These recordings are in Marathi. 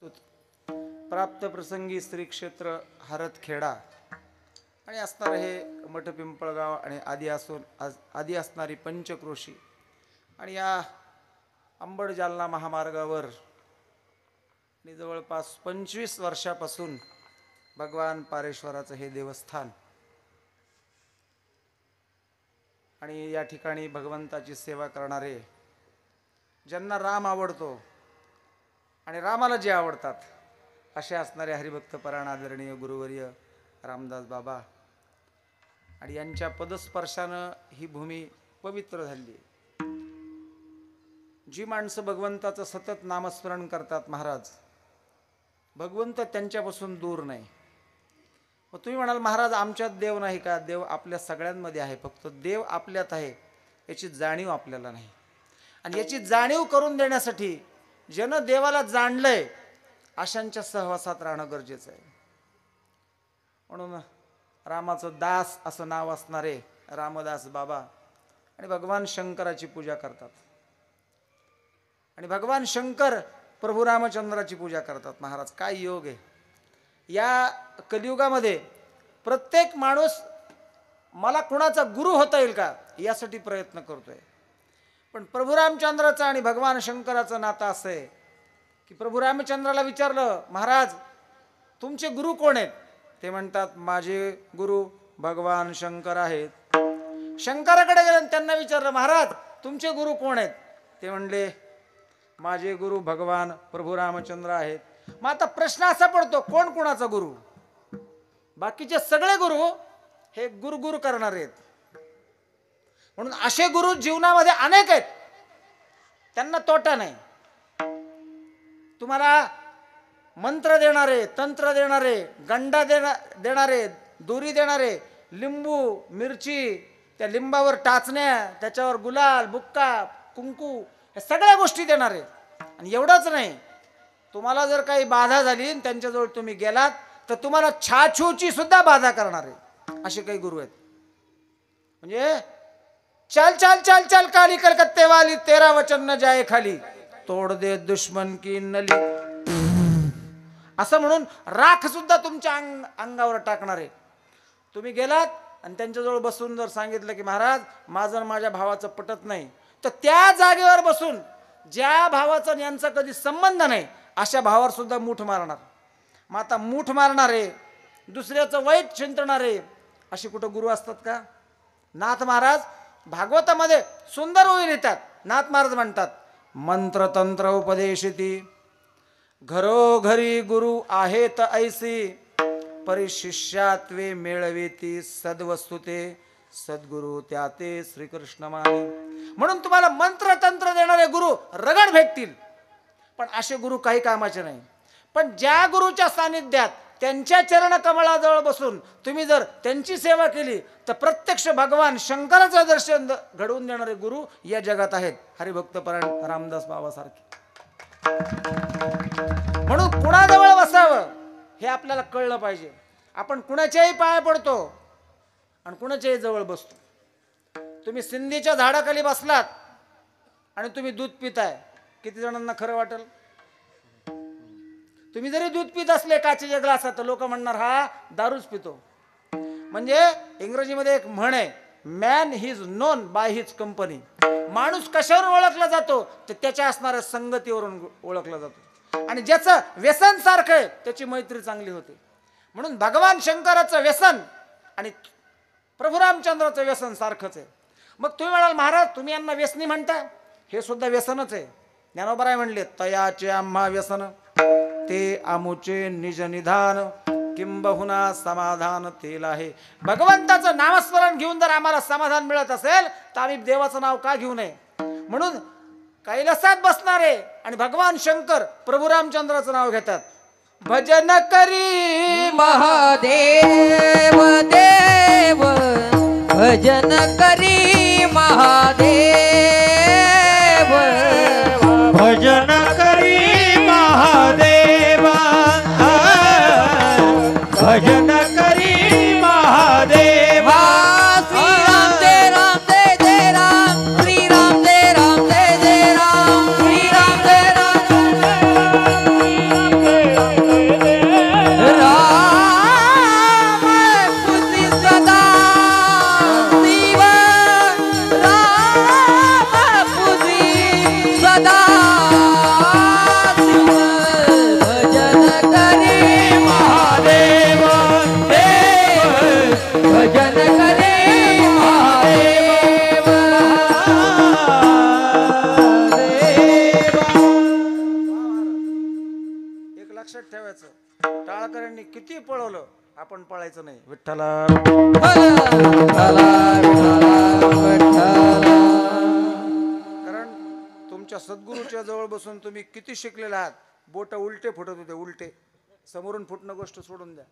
प्राप्त प्रसंगी श्री क्षेत्र हरतखेडा आणि असणार हे मठ पिंपळगाव आणि आदी असणारी पंचक्रोशी आणि या अंबड जालना महामार्गावर आणि जवळपास 25 वर्षापासून भगवान पारेश्वराचं हे देवस्थान आणि या ठिकाणी भगवंताची सेवा करणारे ज्यांना राम आवडतो आणि रामाला जे आवडतात असे असणारे हरिभक्त परायण आदरणीय गुरुवर्य रामदास बाबा आणि यांच्या पदस्पर्शानं ही भूमी पवित्र झाली। जी माणसं भगवंताचं सतत नामस्मरण करतात महाराज, भगवंत त्यांच्यापासून दूर नाही। मग तुम्ही म्हणाल महाराज आमच्यात देव नाही का? देव आपल्या सगळ्यांमध्ये आहे, फक्त देव आपल्यात आहे याची जाणीव आपल्याला नाही। आणि याची जाणीव करून देण्यासाठी ज्यानं देवाला जाणलंय अशांच्या सहवासात राहणं गरजेचं आहे। म्हणून रामाचं दास असं नाव असणारे रामदास बाबा आणि भगवान शंकराची पूजा करतात आणि भगवान शंकर प्रभू रामचंद्राची पूजा करतात। महाराज काय योग आहे! या कलियुगामध्ये प्रत्येक माणूस मला कुणाचा गुरु होता येईल का यासाठी प्रयत्न करतोय, पण प्रभू रामचंद्राचं आणि भगवान शंकराचं नातं असं आहे की प्रभू रामचंद्राला विचारलं महाराज तुमचे गुरु कोण आहेत? ते म्हणतात माझे गुरु भगवान शंकर आहेत। शंकराकडे गेले त्यांना विचारलं महाराज तुमचे गुरु कोण आहेत? ते म्हणले माझे गुरु भगवान प्रभू रामचंद्र आहेत। मग आता प्रश्न असा पडतो कोण कोणाचा गुरु? बाकीचे सगळे गुरु हे गुरु करणारे आहेत। म्हणून असे गुरु जीवनामध्ये अनेक आहेत, त्यांना तोटा नाही। तुम्हाला मंत्र देणारे, तंत्र देणारे, गंडा देणारे, दोरी देणारे, लिंबू मिरची, त्या लिंबावर टाचण्या, त्याच्यावर गुलाल बुक्का कुंकू या सगळ्या गोष्टी देणारे। आणि एवढंच नाही, तुम्हाला जर काही बाधा झाली त्यांच्याजवळ तुम्ही गेलात तर तुम्हाला छाछूची सुद्धा बाधा करणारे असे काही गुरु आहेत। म्हणजे चल चल चल चल काली कलकत्ते वाली तेरा वचन न जाए खाली, तोड दे दुश्मन की नली असं म्हणून राख सुद्धा तुमच्या अंगावर टाकणारे। तुम्ही गेलात आणि त्यांच्याजवळ बसून जर सांगितलं की महाराज माझं माझ्या भावाचं पटत नाही, तर त्या जागेवर बसून ज्या भावाचा यांचा कधी संबंध नाही अशा भावावर सुद्धा मूठ मारणार। मग आता मूठ मारणारे, दुसऱ्याचं वाईट चिंतणारे असे कुठं गुरु असतात का? नाथ महाराज भागवतामध्ये सुंदर ओळी लिहितात। नाथ महाराज म्हणतात मंत्र तंत्र उपदेशिती घरोघरी गुरु आहेत ऐसी, परिशिष्यात्वे मेळवेती सद्वस्तुते सद्गुरु त्याते श्रीकृष्ण माने। म्हणून तुम्हाला मंत्र तंत्र देणारे गुरु रगड भेटतील, पण असे गुरु काही कामाचे नाही। पण ज्या गुरुच्या सानिध्यात त्यांच्या चरण कमळाजवळ बसून तुम्ही जर त्यांची सेवा केली तर प्रत्यक्ष भगवान शंकराचं दर्शन घडवून देणारे गुरु या जगात आहेत, हरिभक्त परायण रामदास बाबासारखे। म्हणून कुणाजवळ बसावं हे आपल्याला कळलं पाहिजे। आपण कुणाच्याही पाया पडतो आणि कुणाच्याही जवळ बसतो। तुम्ही सिंधीच्या झाडाखाली बसलात आणि तुम्ही दूध पिताय, किती जणांना खरं वाटेल? तुम्ही जरी दूध पित असले काचेच्या ग्लासात तर लोक म्हणणार हा दारूच पितो। म्हणजे इंग्रजीमध्ये एक म्हण आहे, man is known by his company. माणूस कशावरून ओळखला जातो तर त्याच्या असणाऱ्या संगतीवरून ओळखला जातो। आणि ज्याचं व्यसन सारखं आहे त्याची मैत्री चांगली होते। म्हणून भगवान शंकराचं व्यसन आणि प्रभू रामचंद्राचं व्यसन सारखंच आहे। मग तुम्ही म्हणाल महाराज तुम्ही यांना व्यसनी म्हणता, हे सुद्धा व्यसनच आहे। ज्ञानोबराय म्हणले तयाचे आम्हा व्यसन ते आमुचे निज निधान, किंबहुना समाधान तेल आहे। भगवंताचं नामस्मरण घेऊन जर आम्हाला समाधान मिळत असेल तर आम्ही देवाचं नाव का घेऊ नये? म्हणून कैलासात बसणारे आणि भगवान शंकर प्रभू रामचंद्राचं नाव घेतात। भजन करी महादेव देव, भजन करी महादेव, भजन करी महादेवा, भजन करी महादेवा। श्री राम जय राम जय जय राम, श्री राम जय राम जय जय राम, श्री राम जय राम लक्षात ठेवायचं, टाळकऱ्यांनी किती पळवलं आपण पळायचं नाही. विठ्ठला कारण तुमच्या सद्गुरूच्या जवळ बसून तुम्ही किती शिकलेले आहात. बोट उलटे फुटत होते, उलटे. समोरून फुटणं गोष्ट सोडून द्या,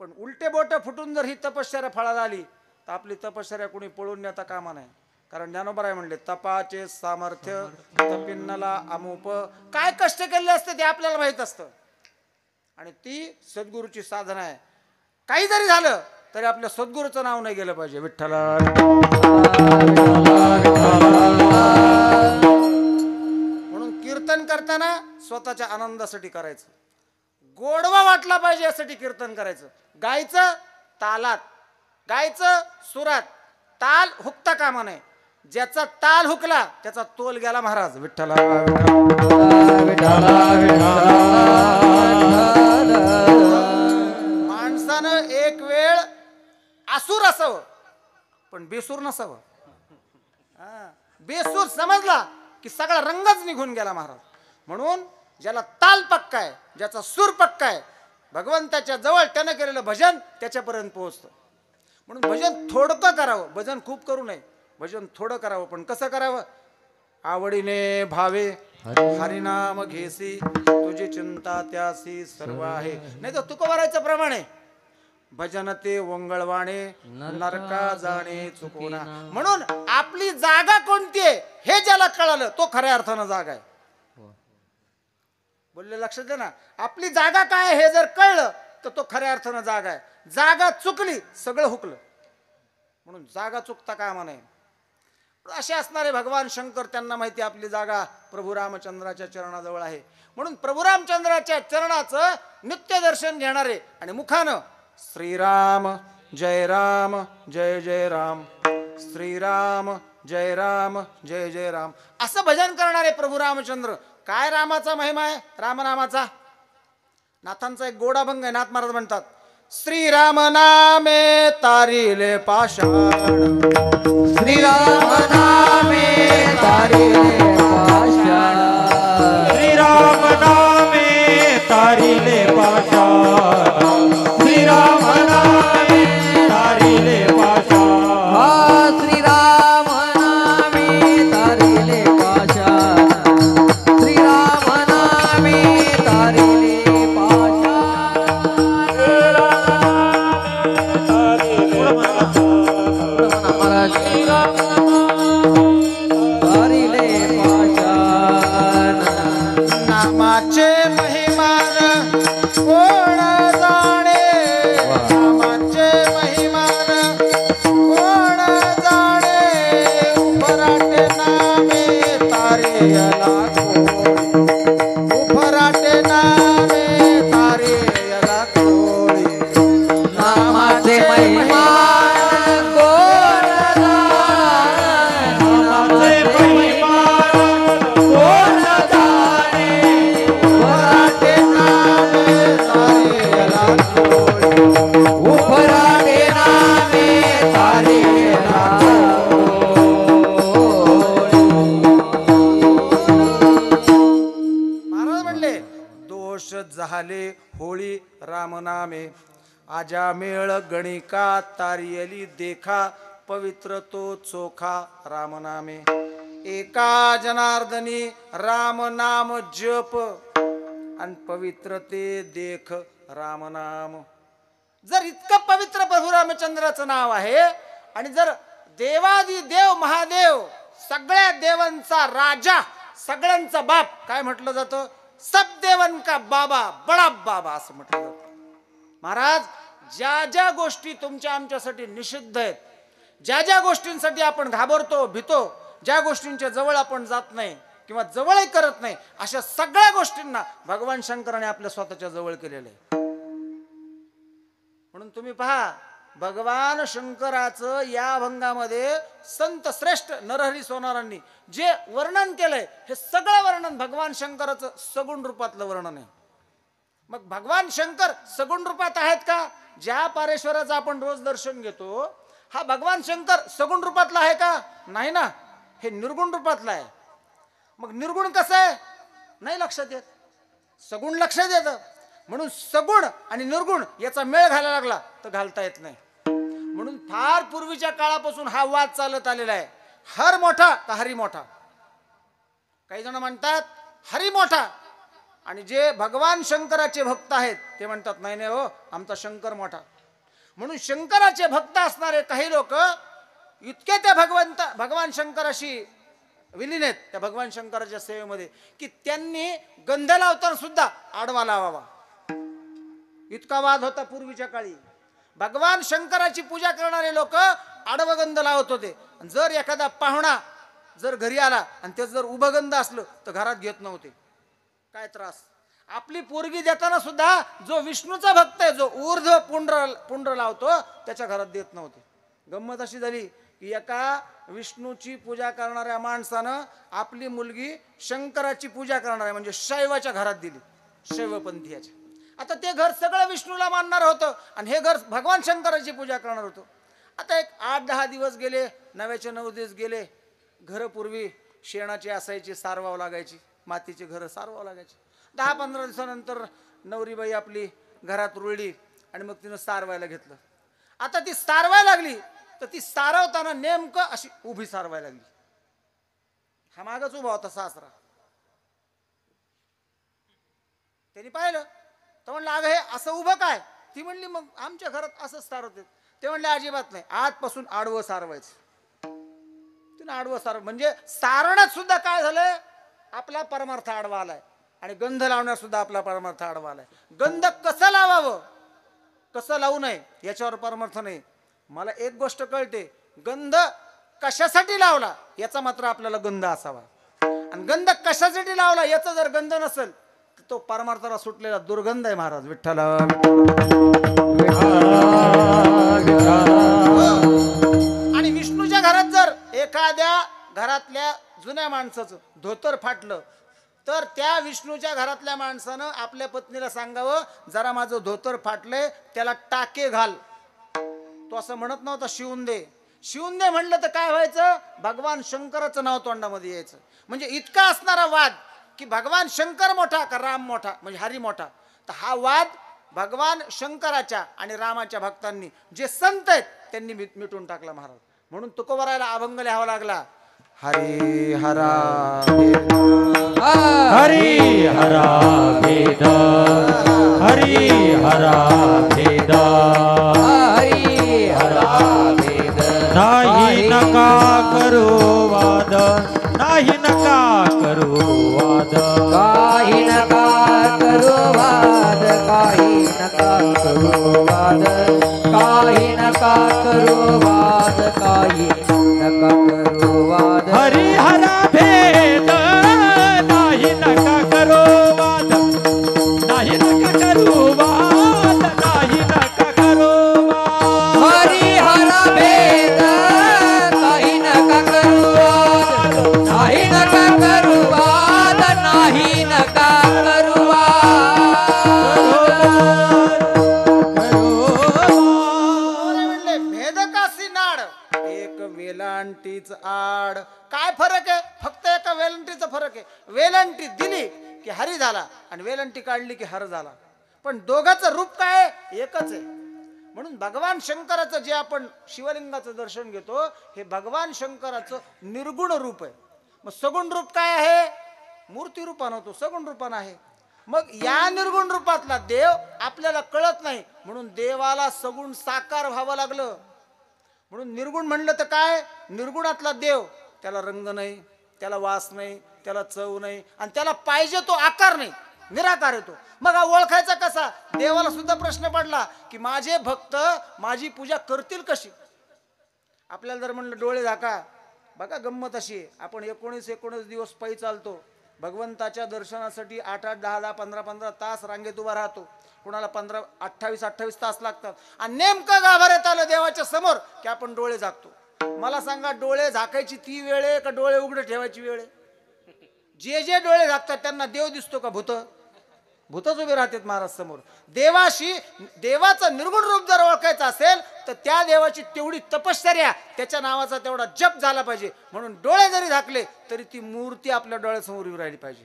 पण उलटे बोट फुटून जर ही तपश्चर्या फळाला आली तर आपली तपश्चर्या कोणी पळून नेता कामा नाही. कारण ज्ञानोबराय म्हणले, तपाचे सामर्थ्य तपिन्नला अमूप. काय कष्ट केले असते ते आपल्याला माहित असतं, आणि ती सद्गुरूची साधना आहे. काही जरी झालं तरी आपल्या सद्गुरूचं नाव नाही गेलं पाहिजे. विठ्ठला म्हणून कीर्तन करताना स्वतःच्या आनंदासाठी करायचं, गोडवा वाटला पाहिजे यासाठी कीर्तन करायचं. गायचं तालात, गायचं सुरात, ताल हुकता कामा नये. ज्याचा ताल हुकला त्याचा तोल गेला महाराज. विठ्ठला माणसानं एक वेळ आसूर असावं पण बेसूर नसावं. बेसूर समजला की सगळा रंगच निघून गेला महाराज. म्हणून ज्याला ताल पक्का आहे, ज्याचा सूर पक्का आहे, भगवंताच्या जवळ त्यानं केलेलं भजन त्याच्यापर्यंत पोहोचतं. म्हणून भजन थोडकं करावं, भजन खूप करू नये. भजन थोडं करावं, पण कसं करावं? आवडीने भावे हरिनाम घेसी, तुझी चिंता त्यासी सर्व आहे. नाही तर तुकोबारायचं प्रमाणे भजन ते वंगळवाणे, नरका जाणे चुकवणा. म्हणून आपली जागा कोणती आहे हे ज्याला कळालं तो खऱ्या अर्थानं जागा आहे. बोलले लक्षात दे ना, आपली जागा काय हे जर कळलं तर तो खऱ्या अर्थानं जागा आहे. जागा चुकली सगळं हुकलं. म्हणून जागा चुकता कामा नये. असे असणारे भगवान शंकर, त्यांना माहिती आपली जागा प्रभू रामचंद्राच्या चरणाजवळ आहे. म्हणून प्रभू रामचंद्राच्या चरणाचं नित्य दर्शन घेणारे आणि मुखानं श्रीराम जय राम जय जय राम, श्रीराम जय राम जय जय राम असं भजन करणारे प्रभू रामचंद्र. काय रामाचा महिमा आहे रामनामाचा. नाथांचा एक गोडाभंग आहे. नाथ महाराज म्हणतात, श्रीराम नामे तारिले पाषाण, श्रीराम नामे तारिले पाषाण, श्रीराम नामे तारिले पाषाण, श्रीराम नामे तारिले पाषाण. हा श्रीराम नामे तारिले पाषाण, श्रीराम नामे तारिले पाषाण. तारिले पाषाण. नामाचे महिमान कोण जाणे, नामाचे महिमान कोण जाणे, उभराटे नामे तारियला कोळी, उभराटे नामे तारियला कोळी. नामाचे महिमान कोण जाणे, नामाचे महिमान कोण जाणे, उभराटे नामे तारियला कोळी, उभराटे नामे तारियला महाराज म्हणले, दोष झाले होळी रामनामे, आजा मेळ गणिका तारियली देखा, पवित्र तो चोखा रामनामे. एका जनार्दनी राम नाम जप, आणि पवित्र ते देख रामनाम. जर इतकं पवित्र प्रभू रामचंद्राचं नाव आहे, आणि जर देवादी देव महादेव, सगळ्या देवांचा राजा, सगळ्यांचा बाप काय म्हटलं जातं? सब देवन का बाबा, बडा बाबा असं म्हटलं जातं. महाराज, ज्या ज्या गोष्टी तुमच्या आमच्यासाठी निषिद्ध आहेत, ज्या ज्या गोष्टींसाठी आपण घाबरतो, भीतो, ज्या गोष्टींच्या जवळ आपण जात नाही किंवा जवळही करत नाही, अशा सगळ्या गोष्टींना भगवान शंकराने आपल्या स्वतःच्या जवळ केलेलं आहे. म्हणून तुम्ही पहा, भगवान शंकराचं या अभंगामध्ये संत श्रेष्ठ नरहरी सोनारांनी जे वर्णन केलंय, हे सगळं वर्णन भगवान शंकराचं सगुण रूपातलं वर्णन आहे. मग भगवान शंकर सगुण रूपात आहेत का? ज्या पारेश्वराचं आपण रोज दर्शन घेतो, हा भगवान शंकर सगुण रूपातला आहे का? नाही ना, हे निर्गुण रूपातला आहे. मग निर्गुण कसं आहे? नाही लक्षात येत. सगुण लक्षात येतं. म्हणून सगुण आणि निर्गुण याचा मेळ घालायला लागला तर घालता येत नाही. म्हणून फार पूर्वीच्या काळापासून हा वाद चालत आलेला आहे, हर मोठा का हरी मोठा. काही जण म्हणतात हरी मोठा, आणि जे भगवान शंकराचे भक्त आहेत ते म्हणतात नाही नाही हो, आमचा शंकर मोठा. म्हणून शंकराचे भक्त असणारे काही लोक इतके त्या भगवान शंकराशी विलीन आहेत, त्या भगवान शंकराच्या सेवेमध्ये, की त्यांनी गंध लावताना सुद्धा आडवा लावावा. इतका वाद होता पूर्वीच्या काळी. भगवान शंकराची पूजा करणारे लोक आडवं गंध लावत होते. जर एखादा पाहुणा जर घरी आला आणि त्याचं जर उभं गंध असलं तर घरात घेत नव्हते. काय त्रास. आपली पोरगी देताना सुद्धा जो विष्णूचा भक्त आहे, जो ऊर्ध्व पुंड्र लावतो, त्याच्या घरात देत नव्हते. गंमत अशी झाली की एका विष्णूची पूजा करणाऱ्या माणसानं आपली मुलगी शंकराची पूजा करणाऱ्या म्हणजे शैवाच्या घरात दिली, शैवपंथीयाच्या. आता ते घर सगळं विष्णूला मानणार होतं आणि हे घर भगवान शंकराची पूजा करणार होतं. आता एक 8-10 दिवस गेले, 9चे 9 दिवस गेले. घरं पूर्वी शेणाची असायची, सारवावं लागायची, मातीची घरं सारवावं लागायची. 10-15 दिवसानंतर नवरीबाई आपली घरात रुळली आणि मग तिनं सारवायला घेतलं. आता ती सारवायला लागली तर ती सारवताना नेमकं अशी उभी सारवायला लागली. हा मागच उभा होता सासरा. त्यांनी पाहिलं तर म्हणलं अगं हे असं उभं काय. ती म्हणली मग आमच्या घरात असंच सारवते. ते म्हणले अजिबात नाही, आजपासून आडवं सारवायचं. तिनं आडवं सारव म्हणजे सारण्यात सुद्धा काय झालंय, आपला परमार्थ आडवा आलाय आणि गंध लावण्यात सुद्धा आपला परमार्थ आडवा आलाय. गंध कसं लावावं कसं लावू नये याच्यावर परमार्थ नाही. मला एक गोष्ट कळते, गंध कशासाठी लावला याचा मात्र आपल्याला गंध असावा, आणि गंध कशासाठी लावला याचा जर गंध नसेल तर तो परमार्थाला सुटलेला दुर्गंध आहे. महाराज विठ्ठल. आणि विष्णूच्या घरात जर एखाद्या घरातल्या जुन्या माणसाचं धोतर फाटलं तर त्या विष्णूच्या घरातल्या माणसानं आपल्या पत्नीला सांगावं, जरा माझं धोतर फाटलंय त्याला टाके घाल. तो असं म्हणत नव्हता शिवून दे. शिवून दे म्हणलं तर काय व्हायचं, भगवान शंकराचं नाव तोंडामध्ये यायचं. म्हणजे इतका असणारा वाद की भगवान शंकर मोठा का राम मोठा म्हणजे हरी मोठा. तर हा वाद भगवान शंकराच्या आणि रामाच्या भक्तांनी, जे संत आहेत त्यांनी मिटून टाकला महाराज. म्हणून तुकोबारायला अभंग लिहावा लागला, हरी हरा हरी हरा भेद, हरी हरा भेद, हरी हरा भेद. नाही नका करू वाद, नाही नका करू वाद. काही नका करू वाद, काही नका करू वाद, काही नका करू वाद, काही नका करू वाद. हरी हरा भेद, नाही नका करू वाद, नाही नका करू वाद, नाही नका करू वाद. हरी हरा भेद, काही नका करू वाद, नाही नका करू वाद, नाही नका करू म्हणले भेद कासी नाड, एक वेलांटीच आड. काय फरक आहे, फक्त एका वेलंटीचा फरक आहे. वेलंटी दिली की हरी झाला आणि वेलंटी काढली की हर झाला, पण दोघांचं रूप काय आहे, एकच आहे. म्हणून भगवान शंकराचं जे आपण शिवलिंगाचं दर्शन घेतो हे भगवान शंकराचं निर्गुण रूप आहे. मग सगुण रूप काय आहे, मूर्ती रूपानं होतो, सगुण रूपानं आहे. मग या निर्गुण रूपातला देव आपल्याला कळत नाही, म्हणून देवाला सगुण साकार व्हावं लागलं. म्हणून निर्गुण म्हणलं तर काय, निर्गुणातला देव, त्याला रंग नाही, त्याला वास नाही, त्याला चव नाही, आणि त्याला पाहिजे तो आकार नाही, निराकार येतो. मग हा ओळखायचा कसा. देवाला सुद्धा प्रश्न पडला की माझे भक्त माझी पूजा करतील कशी. आपल्याला जर म्हणलं डोळे झाका, बघा गंमत अशी आहे, आपण 19 दिवस पायी चालतो भगवंताच्या दर्शनासाठी. 8-8, 10-10, 15-15 तास रांगेत उभा राहतो. कुणाला 15, 28 तास लागतात. आणि नेमकं गाभाऱ्यात आलं देवाच्या समोर की आपण डोळे झाकतो. मला सांगा, डोळे झाकायची ती वेळ आहे का डोळे उघडे ठेवायची वेळ आहे. जे जे डोळे झाकतात त्यांना देव दिसतो का, भूतच उभे राहतात महाराज समोर. देवाचं निर्गुण रूप जर ओळखायचं असेल तर त्या देवाची तेवढी तपश्चर्या, त्याच्या नावाचा तेवढा जप झाला पाहिजे. म्हणून डोळे जरी झाकले तरी ती मूर्ती आपल्या डोळ्यासमोर उभी राहिली पाहिजे.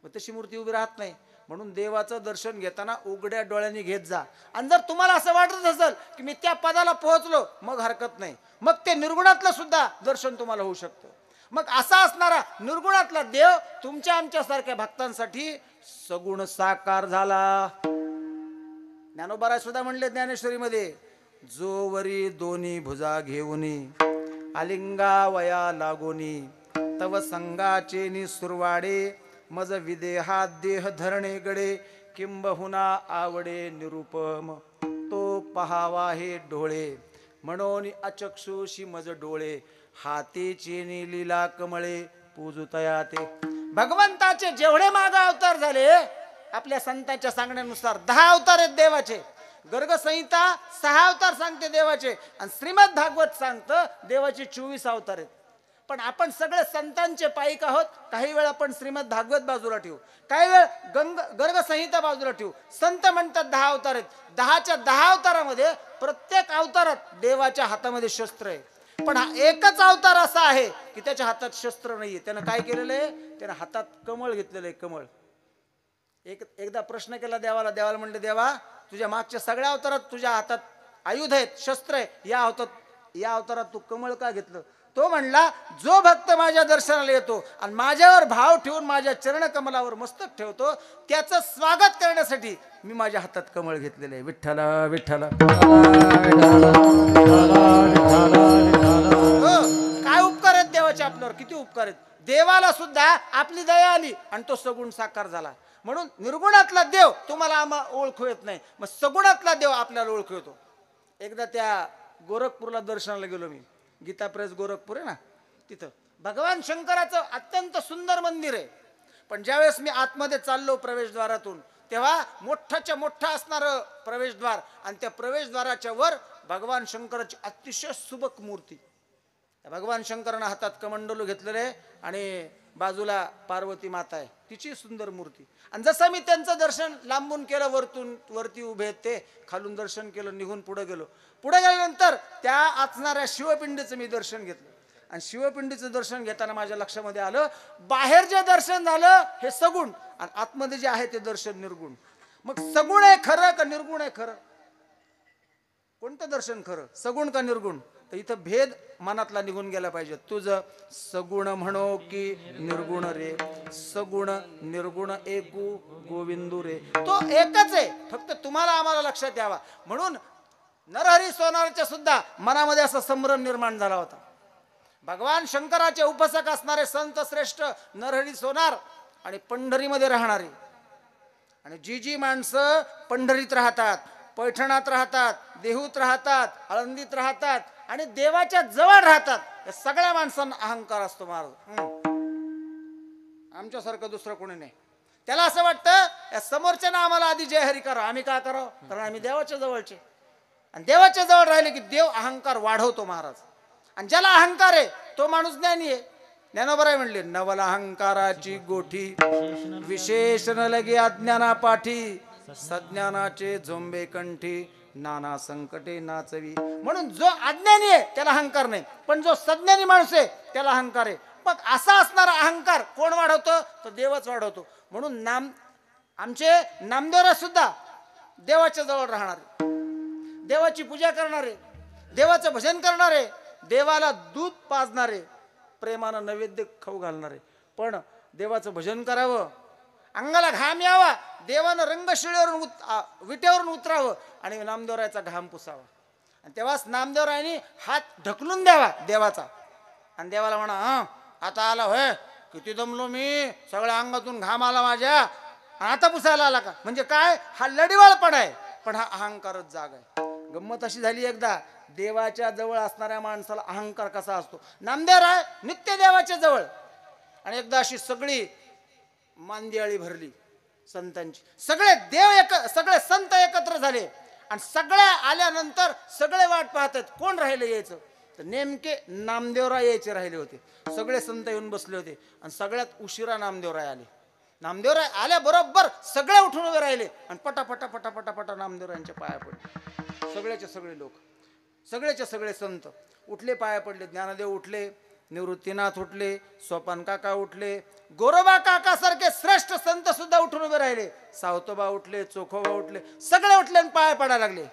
मग तशी मूर्ती उभी राहत नाही. म्हणून देवाचं दर्शन घेताना उघड्या डोळ्यांनी घेत जा. आणि जर तुम्हाला असं वाटत असेल की मी त्या पदाला पोहोचलो, मग हरकत नाही, मग ते निर्गुणातलं सुद्धा दर्शन तुम्हाला होऊ शकतं. मग असा असणारा निर्गुणातला देव तुमच्या आमच्यासारख्या भक्तांसाठी सगुण साकार झाला. ज्ञानोबा सुद्धा म्हणले ज्ञानेश्वरीमध्ये, जोवरी दोन्ही भुजा घेऊनी आलिंगा वया लागोनी तव संगाचे नि सुरवाडे मज विदेहात देह धरणे गडे किंबहुना आवडे निरुपम तो पहावा हे डोळे म्हणून अचक्षुषी मज डोळे हातीची नि लीला कमळे पूजुतया ते. भगवंताचे जेवढे मागे अवतार झाले आपल्या संतांच्या सांगण्यानुसार 10 अवतार आहेत देवाचे. गर्ग संहिता 6 अवतार सांगते देवाचे आणि श्रीमद भागवत सांगतं देवाचे 24 अवतार आहेत. पण आपण सगळे संतांचे पाईक आहोत. काही वेळ आपण श्रीमद भागवत बाजूला ठेवू, काही वेळ गर्ग संहिता बाजूला ठेवू. संत म्हणतात 10 अवतार आहेत. 10च्या 10 अवतारामध्ये प्रत्येक अवतारात देवाच्या हातामध्ये शस्त्र आहे. पण हा एकच अवतार असा आहे की त्याच्या हातात शस्त्र नाहीये. त्यानं काय केलेलं आहे? त्यानं हातात कमळ घेतलेलं आहे. कमळ. एकदा प्रश्न केला देवाला. देवाला म्हणले, देवा तुझ्या मागच्या सगळ्या अवतारात तुझ्या हातात आयुध आहेत, शस्त्र आहे, या अवतारात तू कमळ का घेतलं? तो म्हणला, जो भक्त माझ्या दर्शनाला येतो आणि माझ्यावर भाव ठेवून माझ्या चरण कमलावर मस्तक ठेवतो त्याचं स्वागत करण्यासाठी मी माझ्या हातात कमळ घेतलेलं आहे. विठ्ठल विठ्ठल. काय उपकार आहेत देवाचे आपल्यावर, किती उपकार आहेत. देवाला सुद्धा आपली दया आली आणि तो सगुण साकार झाला. म्हणून निर्गुणातला देव तुम्हाला आम्हाला ओळखू येत नाही, मग सगुणातला देव आपल्याला ओळखू येतो. एकदा त्या गोरखपूरला दर्शनाला गेलो मी. गीता प्रेस गोरखपूर आहे ना, तिथं भगवान शंकराचं अत्यंत सुंदर मंदिर आहे. पण ज्यावेळेस मी आतमध्ये चाललो प्रवेशद्वारातून, तेव्हा मोठ्याच्या मोठा असणारं प्रवेशद्वार आणि त्या प्रवेशद्वाराच्या वर भगवान शंकराची अतिशय सुबक मूर्ती. भगवान शंकरानं हातात कमंडलू घेतलेले आहे आणि बाजूला पार्वती माता आहे, तिची सुंदर मूर्ती. आणि जसं मी त्यांचं दर्शन लांबून केलं, वरती उभे आहेत ते, खालून दर्शन केलं, निघून पुढे गेलो. पुढे गेल्यानंतर त्या असणाऱ्या शिवपिंडीचं मी दर्शन घेतलं. आणि शिवपिंडीचं दर्शन घेताना माझ्या लक्षामध्ये आलं, बाहेर जे दर्शन झालं हे सगुण आणि आतमध्ये जे आहे ते दर्शन निर्गुण. मग सगुण आहे खरं का निर्गुण आहे खरं? कोणतं दर्शन खरं, सगुण का निर्गुण? तर इथं भेद मनातला निघून गेला पाहिजे. तुझं सगुण म्हणो की निर्गुण रे, सगुण निर्गुण एकू गोविंदू रे, तो एकच आहे, फक्त तुम्हाला आम्हाला लक्षात यावा. म्हणून नरहरी सोनारच्या सुद्धा मनामध्ये असा संभ्रम निर्माण झाला होता. भगवान शंकराचे उपासक असणारे संत श्रेष्ठ नरहरी सोनार आणि पंढरीमध्ये राहणारे, आणि जी माणसं पंढरीत राहतात, पैठणात राहतात, देहूत राहतात, आळंदीत राहतात आणि देवाच्या जवळ राहतात, या सगळ्या माणसांना अहंकार असतो. महाराज आमच्यासारखं दुसरं कोणी नाही. त्याला असं वाटतं या समोरच्यानं आम्हाला आधी जय हरी करा, आम्ही काय करावं, कारण आम्ही देवाच्या जवळचे. आणि देवाच्या जवळ राहिले की देव अहंकार वाढवतो महाराज. आणि ज्याला अहंकार आहे तो माणूस ज्ञानी आहे. ज्ञानोबा म्हणले, नवल अहंकाराची गोठी विशेषण लगे अज्ञाना पाठी, सज्ञानाचे झोंबे कंठी नाना संकटे नाचवी. म्हणून जो अज्ञानी आहे त्याला अहंकार नाही, पण जो सज्ञानी माणूस आहे त्याला अहंकार आहे. मग असा असणारा अहंकार कोण वाढवतो? तर देवच वाढवतो. म्हणून आमचे नामदेवराज सुद्धा देवाच्या जवळ राहणारे, देवाची पूजा करणारे, देवाचं भजन करणारे, देवाला दूध पाजणारे, प्रेमानं नैवेद्य खाऊ घालणारे. पण देवाचं भजन करावं, अंगाला घाम यावा, देवानं रंगशिळेवरून विटेवरून उतरावं आणि नामदेवरायाचा घाम पुसावा. आणि तेव्हाच नामदेवरायांनी हात ढकलून द्यावा देवाचा आणि देवाला म्हणा, हा आता आला होय, किती दमलो मी, सगळ्या अंगातून घाम आला माझ्या, आता पुसायला आला का? म्हणजे काय, हा लढीवाळपणा आहे, पण हा अहंकारच जाग आहे. गंमत अशी झाली, एकदा देवाच्या जवळ असणाऱ्या माणसाला अहंकार कसा असतो. नामदेवराय नित्य देवाच्या जवळ, आणि एकदा अशी सगळी मांदियाळी भरली संतांची, सगळे संत एकत्र झाले आणि सगळे आल्यानंतर सगळे वाट पाहतात कोण राहिले यायचं. तर नेमके नामदेवराय यायचे राहिले होते. सगळे संत येऊन बसले होते आणि सगळ्यात उशिरा नामदेवराय आले. नामदेवराय आल्याबरोबर सगळे उठून उभे राहिले आणि पटापटा पटापटा पटा नामदेवरायांच्या पाया पडले. सगळेचे सगळे लोक, सगळेचे सगळे संत उठले, पाया पडले. ज्ञानदेव उठले, निवृत्तीनाथ उठले, सोपान काका उठले, गोरोबा काका सारखे श्रेष्ठ संत सुद्धा उठून उभे राहिले, सावतोबा उठले, चोखोबा उठले, सगळे उठले आणि पाय पडायला लागले.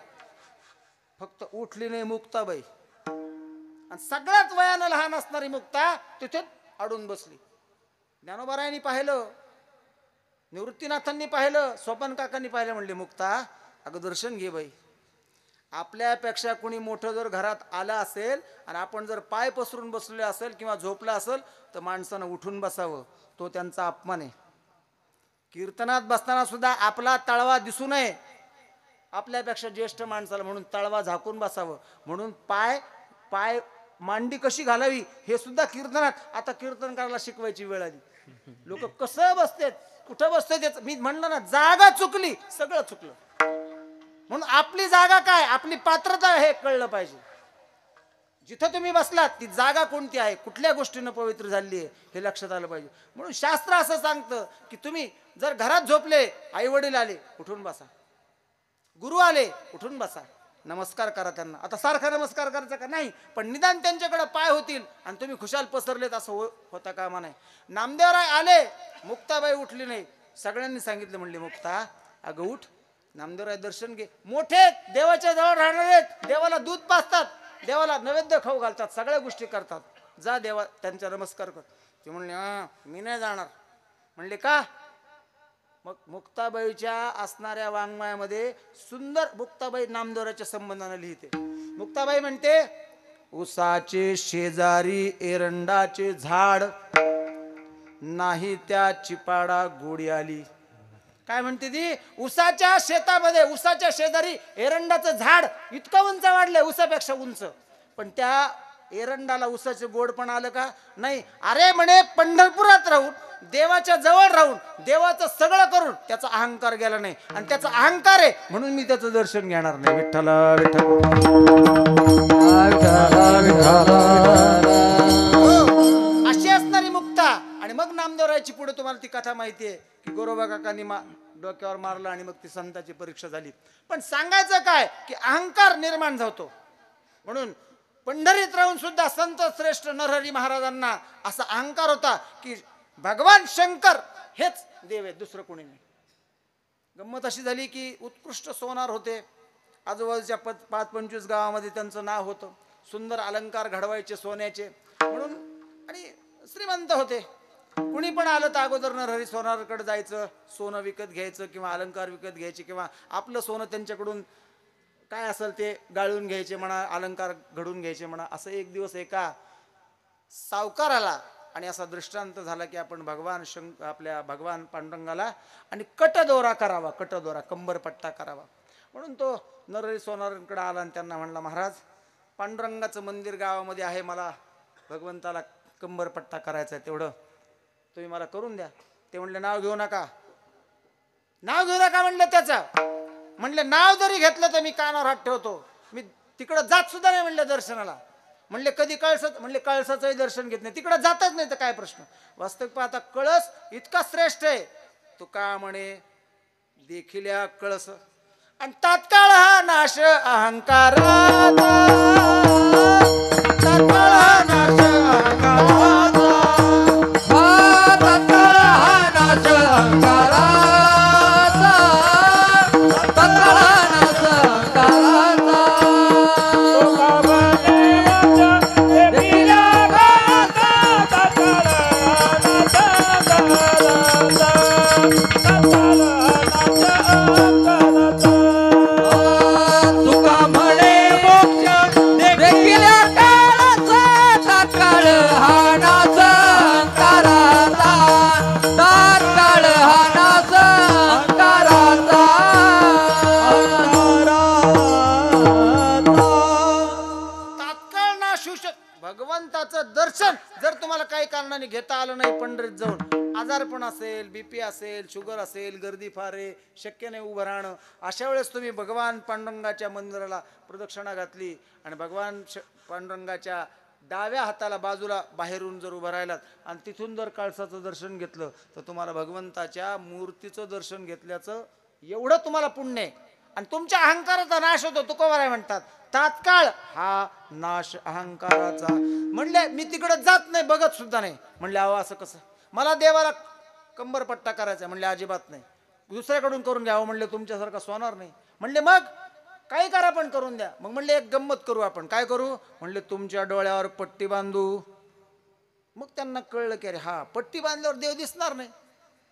फक्त उठली नाही मुक्ताबाई. आणि सगळ्यात वयानं लहान असणारी मुक्ता तिथे अडून बसली. ज्ञानोबारायांनी पाहिलं, निवृत्तीनाथांनी पाहिलं, सोपान काकांनी पाहिलं. म्हणले मुक्ता अगं दर्शन घे बाई. आपल्यापेक्षा कोणी मोठं जर घरात आलं असेल आणि आपण जर पाय पसरून बसलेले असेल किंवा झोपला असेल तर माणसानं उठून बसावं. तो त्यांचा अपमान आहे. कीर्तनात बसताना सुद्धा आपला तळवा दिसू नये. आपल्यापेक्षा ज्येष्ठ माणसाला म्हणून तळवा झाकून बसावं. म्हणून पाय मांडी कशी घालावी हे सुद्धा कीर्तनात. आता कीर्तन करायला शिकवायची वेळ आली. लोक कसं बसतेत, कुठं बसतेत. मी म्हणलं ना, जागा चुकली, सगळं चुकलं. म्हणून आपली जागा काय, आपली पात्रता हे कळलं पाहिजे. जिथं तुम्ही बसलात ती जागा कोणती आहे, कुठल्या गोष्टीनं पवित्र झाली आहे हे लक्षात आलं पाहिजे. म्हणून शास्त्र असं सांगतं की तुम्ही जर घरात झोपले, आई वडील आले, उठून बसा. गुरु आले, उठून बसा, नमस्कार करा त्यांना. आता सारखा नमस्कार करायचा का नाही, पण निदान त्यांच्याकडे पाय होतील आणि तुम्ही खुशाल पसरलेत असं होता कामा नाही. नामदेवराय आले, मुक्ताबाई उठली नाही. सगळ्यांनी सांगितलं, म्हणले मुक्ता अगं उठ, नामदेवराय दर्शन घे. मोठे देवाच्या जवळ राहणारे आहेत, देवाला दूध पाजतात, देवाला नैवेद्य खाऊ घालतात, सगळ्या गोष्टी करतात. जा देवा त्यांचा नमस्कार कर. ते म्हणले मी नाही जाणार. म्हणले का? मग मुक्ताबाईच्या असणाऱ्या वाङ्मयामध्ये सुंदर मुक्ताबाई नामदेवराच्या संबंधाने लिहिते. मुक्ताबाई म्हणते, उसाचे शेजारी एरंडाचे झाड, नाही त्या चिपाडा गोडी आली. काय म्हणते ती? उसाच्या शेतामध्ये, उसाच्या शेजारी एरंडाचं झाड इतकं उंच वाढलंय, उसापेक्षा उंच, पण त्या एरंडाला उसाचे गोड पण आलं का? नाही. अरे म्हणे पंढरपुरात राहून, देवाच्या जवळ राहून, देवाचं सगळं करून त्याचा अहंकार गेला नाही. आणि त्याचा अहंकार आहे म्हणून मी त्याचं दर्शन घेणार नाही. विठ्ठला विठ्ठल. अशी असणारी मुक्ता. आणि मग नामदेवरायची पुढे तुम्हाला ती कथा माहिती आहे की गोरोबा काकांनी डोक्यावर मारलं आणि मग ती संताची परीक्षा झाली. पण सांगायचं काय की अहंकार निर्माण झातो. म्हणून पंढरीत राहून सुद्धा संत श्रेष्ठ नरहरी महाराजांना असा अहंकार होता की भगवान शंकर हेच देव आहेत, दुसरं कोणी नाही. गंमत अशी झाली की उत्कृष्ट सोनार होते. आजूबाजूच्या 5-25 गावामध्ये त्यांचं नाव होतं. सुंदर अलंकार घडवायचे सोन्याचे म्हणून, आणि श्रीमंत होते. कुणी पण आलं तर अगोदर नरहरी सोनारकडे जायचं, सोनं विकत घ्यायचं किंवा अलंकार विकत घ्यायचे किंवा आपलं सोनं त्यांच्याकडून काय असेल ते गाळून घ्यायचे म्हणा, अलंकार घडून घ्यायचे म्हणा. असं एक दिवस एका सावकाराला आणि असा दृष्टांत झाला की आपण आपल्या भगवान पांडुरंगाला आणि कटदोरा करावा, कटदोरा कंबरपट्टा करावा. म्हणून तो नरहरी सोनारांकडे आला आणि त्यांना म्हणला, महाराज पांडुरंगाचं मंदिर गावामध्ये आहे, मला भगवंताला कंबरपट्टा करायचा आहे, तेवढं तुम्ही मला करून द्या. ते म्हणले नाव घेऊ नका, नाव घेऊ नका म्हणले त्याचं. म्हणले नाव जरी घेतलं तर मी कानावर हात ठेवतो, मी तिकडं जात सुद्धा नाही म्हणले दर्शनाला. म्हणले कधी कळसात, म्हणले कळसाचंही दर्शन घेत नाही, तिकडं जातच नाही तर काय प्रश्न. वास्तविक पाहता कळस इतका श्रेष्ठ आहे. तो का म्हणे देखिल्या कळस आणि तात्काळ हा नाश अहंकाराचा, तात्काळ हा नाश अहंकाराचा, तात्काळ हा नाश अहंकाराचा, तात्काळ हा नाश अहंकाराचा. भगवंताचं दर्शन जर तुम्हाला काही कारणाने घेता आलं नाही, पंढरीत जाऊन आजारपण असेल, बीपी असेल, शुगर असेल, गर्दी फार आहे, शक्य नाही उभं राहणं, अशा वेळेस तुम्ही भगवान पांडुरंगाच्या मंदिराला प्रदक्षिणा घातली आणि भगवान पांडुरंगाच्या डाव्या हाताला बाजूला बाहेरून जर उभं राहिलात आणि तिथून जर कळसाचं दर्शन घेतलं तर तुम्हाला भगवंताच्या मूर्तीचं दर्शन घेतल्याचं एवढं तुम्हाला पुण्य आहे. आणि तुमच्या अहंकाराचा नाश होतो. तुकोबाराय म्हणतात तात्काळ हा नाश अहंकाराचा. म्हणले मी तिकडे जात नाही, बघत सुद्धा नाही. म्हणले अहो असं कसं, मला देवाला कंबरपट्टा करायचा. म्हणले अजिबात नाही, दुसऱ्याकडून करून घ्यावं. म्हणले तुमच्यासारखा सोनार नाही. म्हणले मग काही करा पण करून द्या. मग म्हणले एक गंमत करू आपण. काय करू? म्हणले तुमच्या डोळ्यावर पट्टी बांधू. मग त्यांना कळलं की अरे हा पट्टी बांधल्यावर देव दिसणार नाही.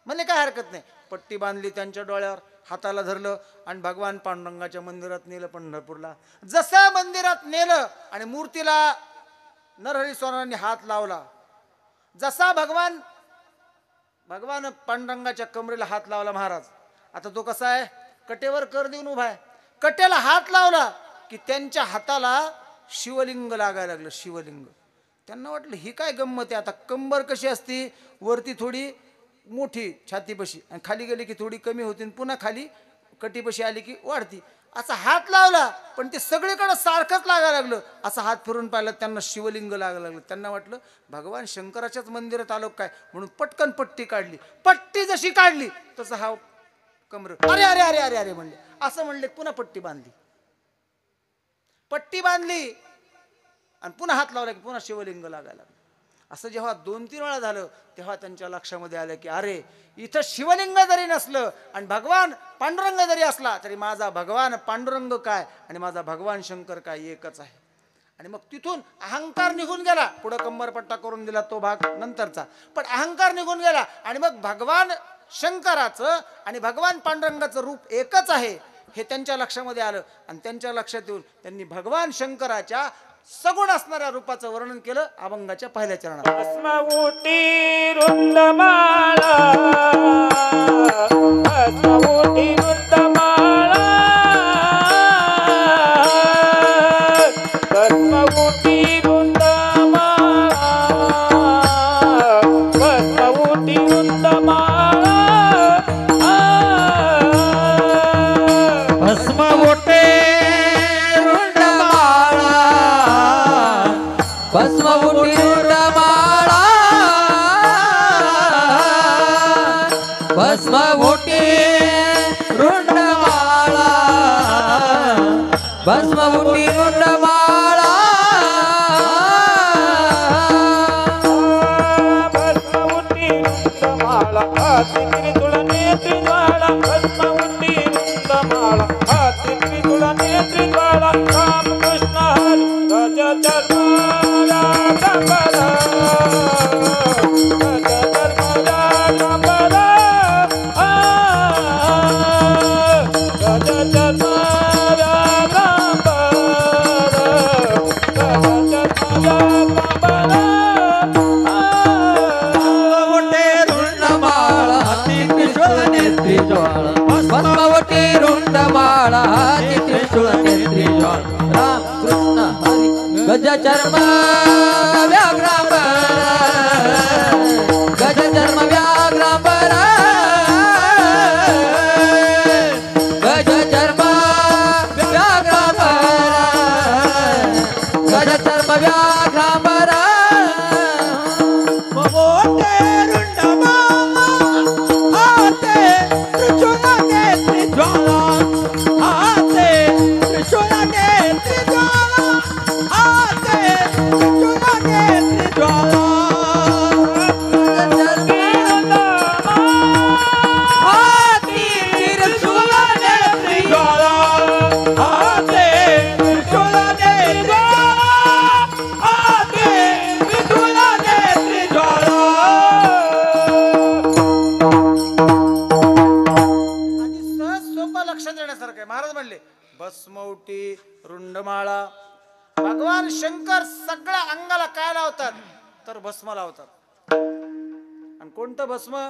म्हणजे काय हरकत नाही. पट्टी बांधली त्यांच्या डोळ्यावर, हाताला धरलं आणि भगवान पांडुरंगाच्या मंदिरात नेलं पंढरपूरला. जसं मंदिरात नेलं आणि मूर्तीला नरहरी सोनारांनी हात लावला, जसा भगवान पांडुरंगाच्या कमरेला हात लावला महाराज. आता तो कसा आहे, कटेवर कर देऊन उभा आहे. कटेला हात लावला की त्यांच्या हाताला शिवलिंग लागायला लागलं. शिवलिंग. त्यांना वाटलं ही काय गंमत आहे. आता कंबर कशी असती, वरती थोडी मोठी छातीपशी आणि खाली गेली की थोडी कमी होती, पुन्हा खाली कटीपशी आली की वाढती. असा हात लावला पण ते सगळीकडे सारखंच लागायला लागलं. असा हात फिरून पाहिलं, त्यांना शिवलिंग लागायला लागलं. त्यांना वाटलं भगवान शंकराच्याच मंदिरात आलो काय, म्हणून पटकन पट्टी काढली. पट्टी जशी काढली तसं हा कमर, अरे अरे अरे अरे अरे म्हणले. असं म्हणले, पुन्हा पट्टी बांधली. पट्टी बांधली आणि पुन्हा हात लावला की पुन्हा शिवलिंग लागायला लागलं. असं जेव्हा 2-3 वेळा झालं तेव्हा त्यांच्या लक्षामध्ये आलं की अरे इथं शिवलिंग जरी नसलं आणि भगवान पांडुरंग जरी असला तरी माझा भगवान पांडुरंग काय आणि माझा भगवान शंकर काय एकच आहे. आणि मग तिथून अहंकार निघून गेला. पुढं कंबरपट्टा करून दिला तो भाग नंतरचा, पण अहंकार निघून गेला. आणि मग भगवान शंकराचं आणि भगवान पांडुरंगाचं रूप एकच आहे हे त्यांच्या लक्षामध्ये आलं. आणि त्यांच्या लक्षात येऊन त्यांनी भगवान शंकराच्या सगुण असणाऱ्या रूपाचं वर्णन केलं अभंगाच्या पहिल्या चरणात. भस्मवटी रुंदमाळा, भस्मवटी रुंदमाळा, भस्मवटी रुंदमाळा, भस्मवटी रुंदमाळा, भस्मवटे भस्मवटी रुंडमाळा, भस्मवटी रुंडमाळा, भस्मवटी रुंडमाळा, भस्मवटी रुंदमाळा, हाती त्रिशूळ नेत्री ज्वाला, भस्मवटी रुंदमाळा, हाती त्रिशूळ नेत्री ज्वाला, रामकृष्ण हरी गज चर्मरा गंबरा, गज चर्मरा गंबरा, गज चर्मरा गंबरा, गज चर्मरा गंबरा. रुंडमाळा, हाती त्रिशूळ नेत्री ज्वाळा, भस्मवटी रुंडमाळा, हाती त्रिशूळ नेत्री ज्वाळा, रामकृष्ण हरी गज चर्म व्याघ्रांबर, गज चर्म व्याघ्रांबर, गज चर्म व्याघ्रांबर, गज चर्म व्याघ्रांबर. मोठे रुंडमाळा, हाते त्रिशूळ नेत्री ज्वाला, हाते त्रिशूळ नेत्री ज्वाला, हाते त्रिशूळ नेत्री ज्वाला, हाती त्रिशूळ नेत्री ज्वाला, हाते त्रिशूळ नेत्री ज्वाला, हाते त्रिशूळ नेत्री ज्वाला. आणि सहज सोपं लक्षात येण्यासारखं आहे. महाराज म्हणले भस्मवटी रुंडमाळा. भगवान शंकर सगळ्या अंगाला काय लावतात तर भस्म लावतात. आणि कोणतं भस्म?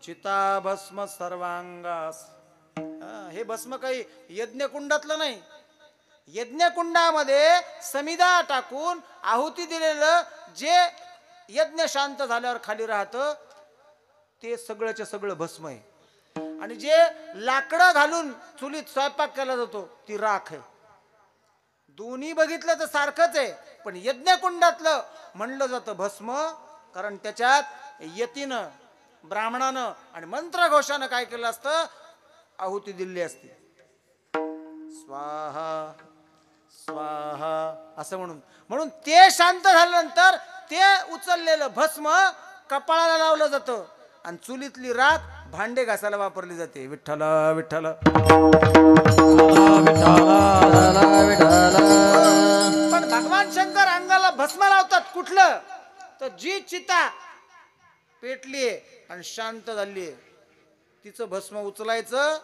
चिता भस्म सर्वांगास. हे भस्म काही यज्ञकुंडातलं नाही. यज्ञकुंडामध्ये समिधा टाकून आहुती दिलेलं जे यज्ञ शांत झाल्यावर खाली राहतं ते सगळंच्या सगळं भस्म आहे. आणि जे लाकडं घालून चुलीत स्वयंपाक केला जातो ती राख आहे. दोन्ही बघितलं तर सारखंच आहे, पण यज्ञकुंडातलं म्हणलं जातं भस्म, कारण त्याच्यात यतीनं ब्राह्मणानं आणि मंत्रघोषानं काय केलं असतं, आहुती दिली असती. स्वाहा स्वाहा असं म्हणून ते शांत झाल्यानंतर ते उचललेलं भस्म कपाळाला लावलं जातं आणि चुलीतली राख भांडे घासायला वापरली जाते. विठ्ठल विठ्ठल. पण भगवान शंकर अंगाला भस्म लावतात कुठलं, तर जी चिता पेटलीये आणि शांत झालीये तिचं भस्म उचलायचं,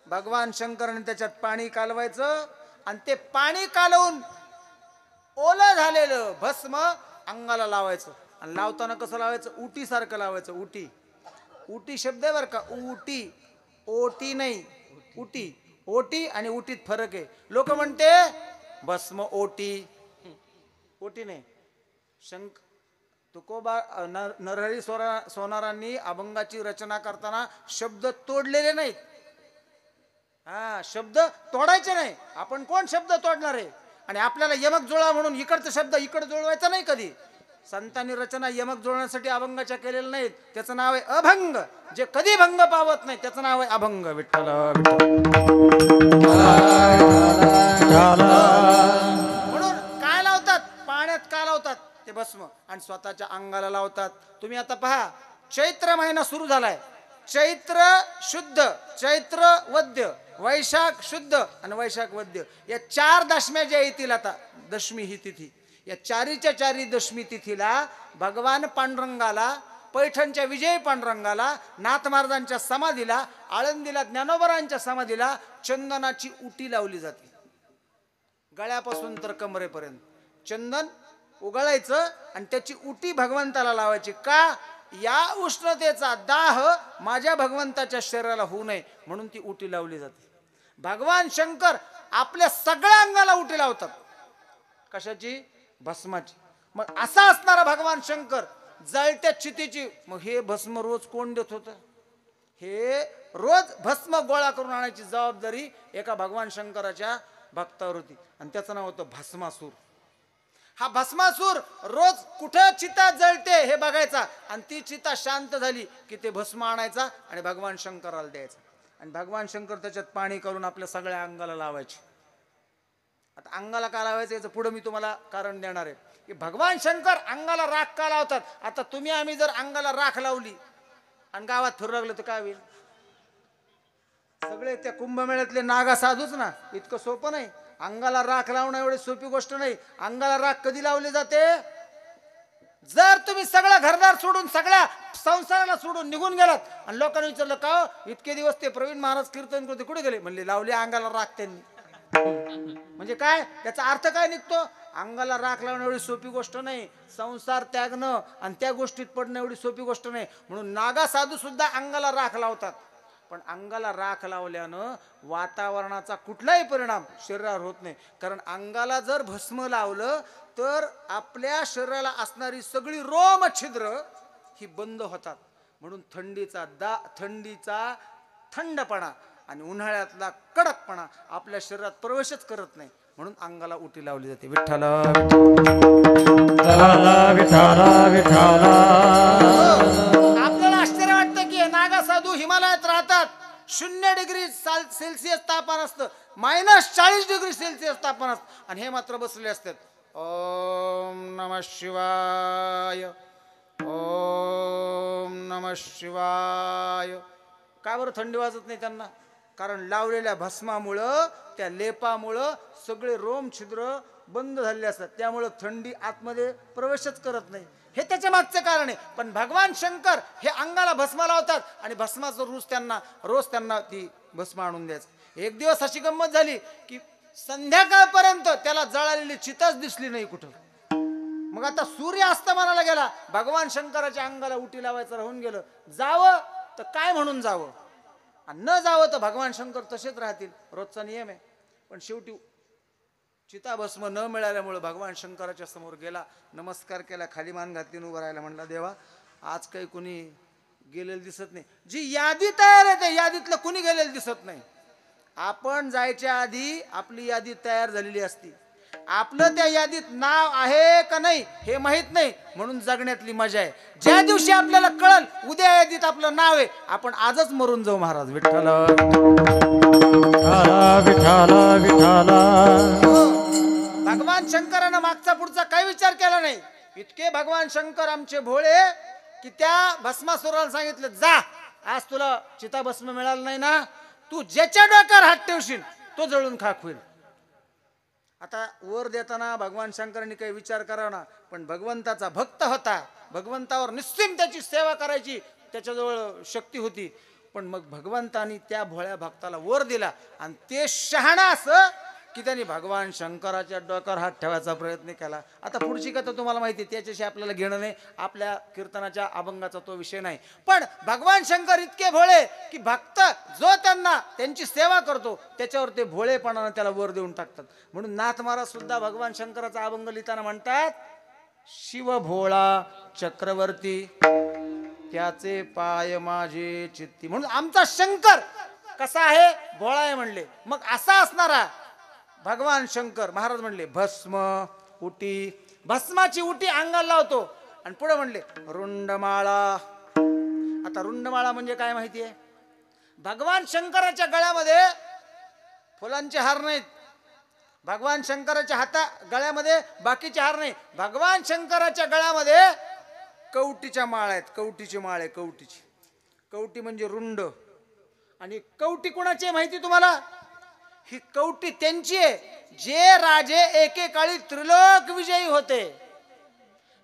भगवान शंकराने त्याच्यात पाणी कालवायचं आणि ते पाणी कालवून ओलं झालेलं भस्म अंगाला लावायचं. आणि लावताना कसं लावायचं, उटी सारखं लावायचं. उटी उटी शब्द आहे बरं का, उटी ओटी नाही, उटी. ओटी आणि उटीत फरक आहे. लोक म्हणते भस्म ओटी, ओटी नाही. तुकोबा नरहरी सोनारांनी अभंगाची रचना करताना शब्द तोडलेले नाहीत. हा, शब्द तोडायचे नाही. आपण कोण शब्द तोडणार आहे? आणि आपल्याला यमक जुळा म्हणून इकडचा शब्द इकडे जुळवायचा नाही कधी. संतांनी रचना यमक जुळण्यासाठी अभंगाच्या केलेल्या नाहीत. त्याचं नाव आहे अभंग. जे कधी भंग पावत नाही त्याचं नाव आहे अभंग. विठ्ठल म्हणून काय लावतात, पाण्यात का लावतात ते भस्म आणि स्वतःच्या अंगाला लावतात. तुम्ही आता पहा, चैत्र महिना सुरू झालाय. चैत्र शुद्ध, चैत्र वद्य, वैशाख शुद्ध आणि वैशाख वद्य या 4 दशम्या ज्या येतील आता, दशमी ही तिथी, या चारीच्या चारी दशमी तिथीला भगवान पांडुरंगाला, पैठणच्या विजय पांडुरंगाला, नाथ महाराजांच्या समाधीला, आळंदीला ज्ञानोबरांच्या समाधीला चंदनाची उटी लावली जाते. गळ्यापासून तर कमरेपर्यंत चंदन उगळायचं आणि त्याची उटी भगवंताला लावायची. का? या उष्णतेचा दाह माझ्या भगवंताच्या शरीराला होऊ नये म्हणून ती उटी लावली जाते. भगवान शंकर आपल्या सगळ्या अंगाला उटी लावतात. कशाची? भस्माची. मग असा असणारा भगवान शंकर जळत्या चितेची, मग हे भस्म रोज कोण देत होतं? हे रोज भस्म गोळा करून आणायची जबाबदारी एका भगवान शंकराच्या भक्तावर होती आणि त्याचं नाव होतं भस्मासूर. हा भस्मासूर रोज कुठे चिता जळते हे बघायचा आणि ती चिता शांत झाली की ते भस्म आणायचा आणि भगवान शंकराला द्यायचा आणि भगवान शंकर त्याच्यात पाणी करून आपल्या सगळ्या अंगाला लावायचे. आता अंगाला का लावायचं याचं पुढे मी तुम्हाला कारण देणार आहे की भगवान शंकर अंगाला राख का लावतात. आता तुम्ही आम्ही जर अंगाला राख लावली आणि गावात फिरू लागलो तर काय होईल? सगळे त्या कुंभमेळ्यातले नागा साधूच ना. इतकं सोपं नाही. अंगाला राख लावणं एवढी सोपी गोष्ट नाही. अंगाला राख कधी लावली जाते? जर तुम्ही सगळं घरदार सोडून, सगळ्या संसाराला सोडून निघून गेलात आणि लोकांनी विचारलं का इतके दिवस ते प्रवीण महाराज कीर्तन करते कुठे गेले? म्हणले लावले अंगाला राख त्यांनी. म्हणजे काय? त्याचा अर्थ काय निघतो? अंगाला राख लावणं एवढी सोपी गोष्ट नाही. संसार त्यागणं आणि त्या गोष्टीत पडणं एवढी सोपी गोष्ट नाही. म्हणून नागा साधू सुद्धा अंगाला राख लावतात. पण अंगाला राख लावल्यानं वातावरणाचा कुठलाही परिणाम शरीरावर होत नाही. कारण अंगाला जर भस्म लावलं तर आपल्या शरीराला असणारी सगळी रोम छिद्र ही बंद होतात. म्हणून थंडीचा थंडपणा आणि उन्हाळ्यातला कडकपणा आपल्या शरीरात प्रवेशच करत नाही. म्हणून अंगाला उटी लावली जाते. विठ्ठल आपल्याला आश्चर्य वाटतं की नागा साधू हिमालयात राहतात. 0 डिग्री सेल्सिअस तापमान असतं, -40 डिग्री सेल्सिअस तापमान असतं आणि हे मात्र बसलेले असतात. ओम नमः शिवाय, ओम नमः शिवाय. का बरं थंडी वाजत नाही त्यांना? कारण लावलेल्या भस्मामुळं, त्या लेपामुळं सगळे रोम छिद्र बंद झालेले असतात. त्यामुळं थंडी आतमध्ये प्रवेशच करत नाही. हे त्याच्या मागचं कारण आहे. पण भगवान शंकर हे अंगाला भस्म लावतात आणि भस्माचं रोज त्यांना ती भस्म आणून द्यायचं. एक दिवस अशी गंमत झाली की संध्याकाळपर्यंत त्याला जळालेली चिताच दिसली नाही कुठं. मग आता सूर्य अस्तमानाला गेला, भगवान शंकराच्या अंगाला उटी लावायचं राहून गेलं. जावं तर काय म्हणून जावं आणि न जावं तर भगवान शंकर तसेच राहतील. रोजचा नियम आहे. पण शेवटी चिताभस्म न मिळाल्यामुळे भगवान शंकराच्या समोर गेला, नमस्कार केला, खाली मान घातली, उभं राहायला म्हणला देवा आज काही कुणी गेलेलं दिसत नाही. जी यादी तयार आहे त्या यादीतलं कुणी गेलेलं दिसत नाही. आपण जायच्या आधी आपली यादी तयार झालेली असती. आपलं त्या यादीत नाव आहे का नाही हे माहित नाही. म्हणून जगण्यातली मजा आहे. ज्या दिवशी आपल्याला कळल उद्या यादीत आपलं नाव आहे, आपण आजच मरून जाऊ महाराज. विठ्ठल विठाला विठाला भगवान शंकरानं मागचा पुढचा काही विचार केला नाही. इतके भगवान शंकर आमचे भोळे की त्या भस्मासुराला सांगितलं, जा आज तुला चिताभस्म मिळालं नाही ना, तू ज्याच्या डोक्यावर हात ठेवशील तो जळून खाक होईल. आता वर देताना भगवान शंकरांनी काही विचार करावा ना, पण भगवंताचा भक्त होता, भगवंतावर निश्चिम त्याची सेवा करायची त्याच्याजवळ शक्ती होती. पण मग भगवंतानी त्या भोळ्या भक्ताला वर दिला आणि ते शहाणा असं की त्यांनी भगवान शंकराच्या डोक्यावर हात ठेवायचा प्रयत्न केला. आता पुढची कथा तुम्हाला माहिती आहे, त्याच्याशी आपल्याला घेणं नाही, आपल्या कीर्तनाच्या अभंगाचा तो विषय नाही. पण भगवान शंकर इतके भोळे की भक्त जो त्यांना त्यांची सेवा करतो त्याच्यावर ते भोळेपणानं त्याला वर देऊन टाकतात. म्हणून नाथ महाराज सुद्धा भगवान शंकराचा अभंग लिहिताना म्हणतात, शिव भोळा चक्रवर्ती त्याचे पाय माझे चित्ती. म्हणून आमचा शंकर कसा आहे, भोळा आहे म्हणले. मग असा असणारा भगवान शंकर महाराज म्हणले भस्म उटी, भस्माची उटी अंगाला लावतो आणि पुढे म्हणले रुंडमाळा. आता रुंडमाळा म्हणजे काय माहिती आहे? भगवान शंकराच्या गळ्यामध्ये फुलांचे हार नाहीत, भगवान शंकराच्या गळ्यामध्ये बाकीचे हार नाही, भगवान शंकराच्या गळ्यामध्ये कवटीच्या माळ आहेत. कवटीची माळ आहे, कवटीची. कवटी म्हणजे रुंड. आणि कवटी कोणाची माहिती तुम्हाला? ही कवटी त्यांची आहे जे राजे एकेकाळी त्रिलोक विजयी होते,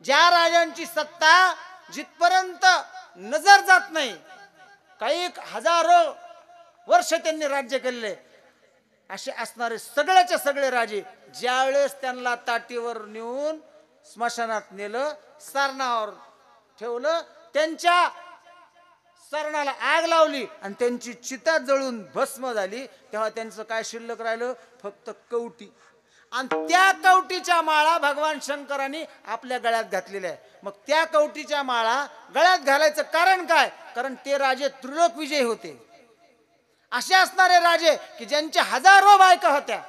ज्या राजांची सत्ता जिथपर्यंत नजर जात नाही, काही हजारो वर्ष त्यांनी राज्य केलेले, असे असणारे सगळ्याचे सगळे राजे ज्यावेळेस त्यांना ताटीवर नेऊन स्मशानात नेलं, सरणावर ठेवलं, त्यांच्या सरणाला आग लावली आणि त्यांची चिता जळून भस्म झाली, तेव्हा त्यांचं काय शिल्लक राहिलं? फक्त कवटी. आणि त्या कवटीच्या माळा भगवान शंकरांनी आपल्या गळ्यात घातलेल्या आहे. मग त्या कवटीच्या माळा गळ्यात घालायचं कारण काय? कारण ते राजे त्रिलोक विजयी होते. असे असणारे राजे की ज्यांच्या हजारो बायका होत्या,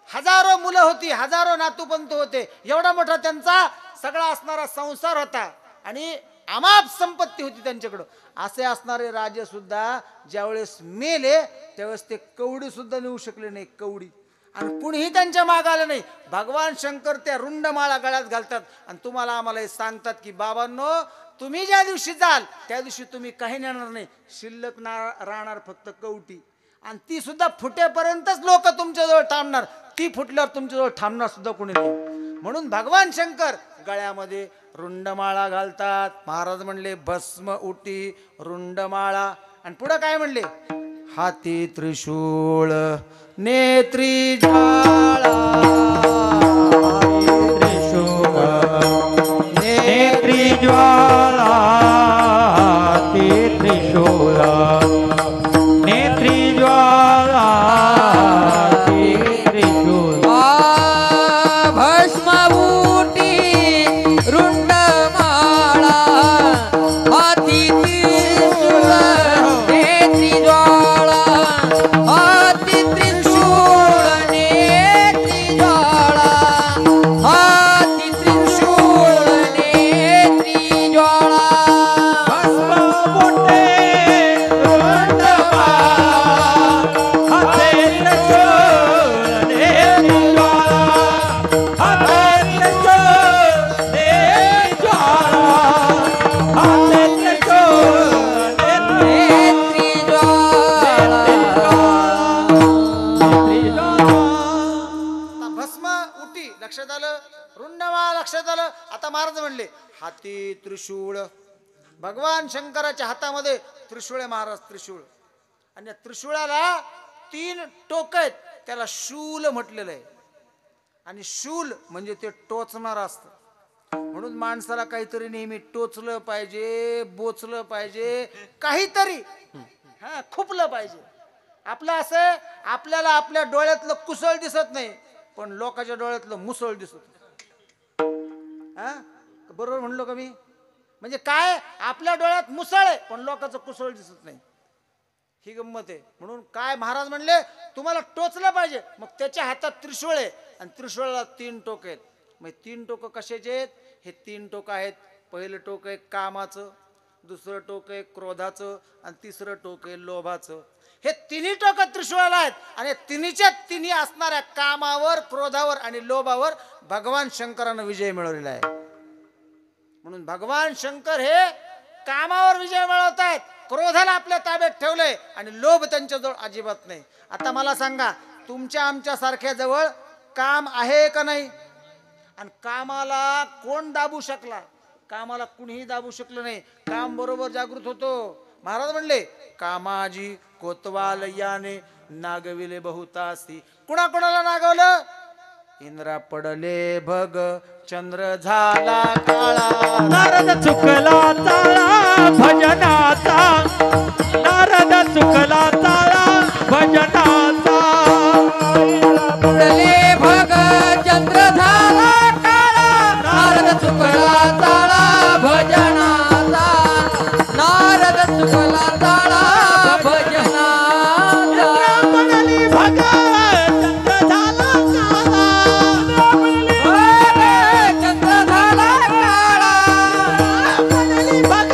हजारो मुलं होती, हजारो नातूपंत होते, एवढा मोठा त्यांचा सगळा असणारा संसार होता आणि अमाप संपत्ती होती त्यांच्याकडं. असे असणारे राजे सुद्धा ज्यावेळेस मेले त्यावेळेस ते कवडी सुद्धा नेऊ शकले नाही, कवडी. आणि कुणीही त्यांच्या मागे आलं नाही. भगवान शंकर त्या रुंड माळा गळ्यात घालतात आणि तुम्हाला आम्हाला हे सांगतात की बाबांनो, तुम्ही ज्या दिवशी जाल त्या दिवशी तुम्ही काही नेणार नाही, शिल्लक राहणार फक्त कवटी. आणि ती सुद्धा फुटेपर्यंतच लोक तुमच्याजवळ थांबणार, ती फुटल्यावर तुमच्याजवळ थांबणार सुद्धा कोणी नाही. म्हणून भगवान शंकर गळ्यामध्ये रुंडमाळा घालतात. महाराज म्हणले भस्म उटी रुंडमाळा. आणि पुढे काय म्हणले? हाती त्रिशूळ नेत्री ज्वाळा, त्रिशूळ नेत्री ज्वाला, ते त्रिशूळ नेत्री ज्वाला, ते त्रिशूळ. भस्मबुटी रुंडमाळा, हाती त्रिशूळ नेत्री ज्वाळा, हाती त्रिशूळ नेत्री ज्वाळा, हाती त्रिशूळ नेत्री ज्वाळा. लक्षात आलं, रुंडमाळा लक्षात आलं. आता महाराज म्हणले हाती त्रिशूळ. भगवान शंकराच्या हातामध्ये त्रिशूळ आहे महाराज, त्रिशूळ. आणि त्रिशूळाला 3 टोक आहेत, त्याला शूल म्हटलेलं आहे. आणि शूल म्हणजे ते टोचणार असतं. म्हणून माणसाला काहीतरी नेहमी टोचलं पाहिजे, बोचलं पाहिजे, काहीतरी खुपलं पाहिजे. आपलं असं आपल्याला आपल्या डोळ्यातलं कुसळ दिसत नाही, पण लोकांच्या डोळ्यातलं मुसळ दिसत. बरोबर म्हणलो का मी? म्हणजे काय, आपल्या डोळ्यात मुसळ आहे पण लोकांचं कुसळ दिसत नाही, ही गंमत आहे. म्हणून काय महाराज म्हणले, तुम्हाला टोचलं पाहिजे. मग त्याच्या हातात त्रिशूळ आहे आणि त्रिशूळाला 3 टोक आहेत. मग 3 टोक कशाचे आहेत? हे 3 टोक आहेत. पहिलं टोक आहे कामाचं, दुसरं टोक आहे क्रोधाचं आणि तिसरं टोक आहे लोभाचं. हे तिन्ही टोक त्रिशूळाला आहेत आणि तिन्हीच्या तिन्ही असणाऱ्या कामावर, क्रोधावर आणि लोभावर भगवान शंकरानं विजय मिळवलेला आहे. म्हणून भगवान शंकर हे कामावर विजय मिळवत आहेत, क्रोधाला आपल्या ताब्यात ठेवलंय आणि लोभ त्यांच्याजवळ अजिबात नाही. आता मला सांगा, तुमच्या आमच्या सारख्या जवळ काम आहे का नाही? आणि कामाला कोण दाबू शकला? कामाला कुणीही दाबू शकलं नाही. काम बरोबर जागृत होतो. महाराज म्हणले, कामाजी कोतवाल याने नागविले बहुतासी. कुणाला नागवलं? इंद्रा पडले भग चंद्र झाला काळा. नारद चुकला ताळा भजनाचा, नारद चुकला ताळा भजनाचा. पडले भग चंद्र झाला काळा, नारद चुकला ताळा भजनाचा, नारद चुकला ताळा भजनाचा. पडली भग चंद्र झाला चंद्र झाला काळा, पडली भग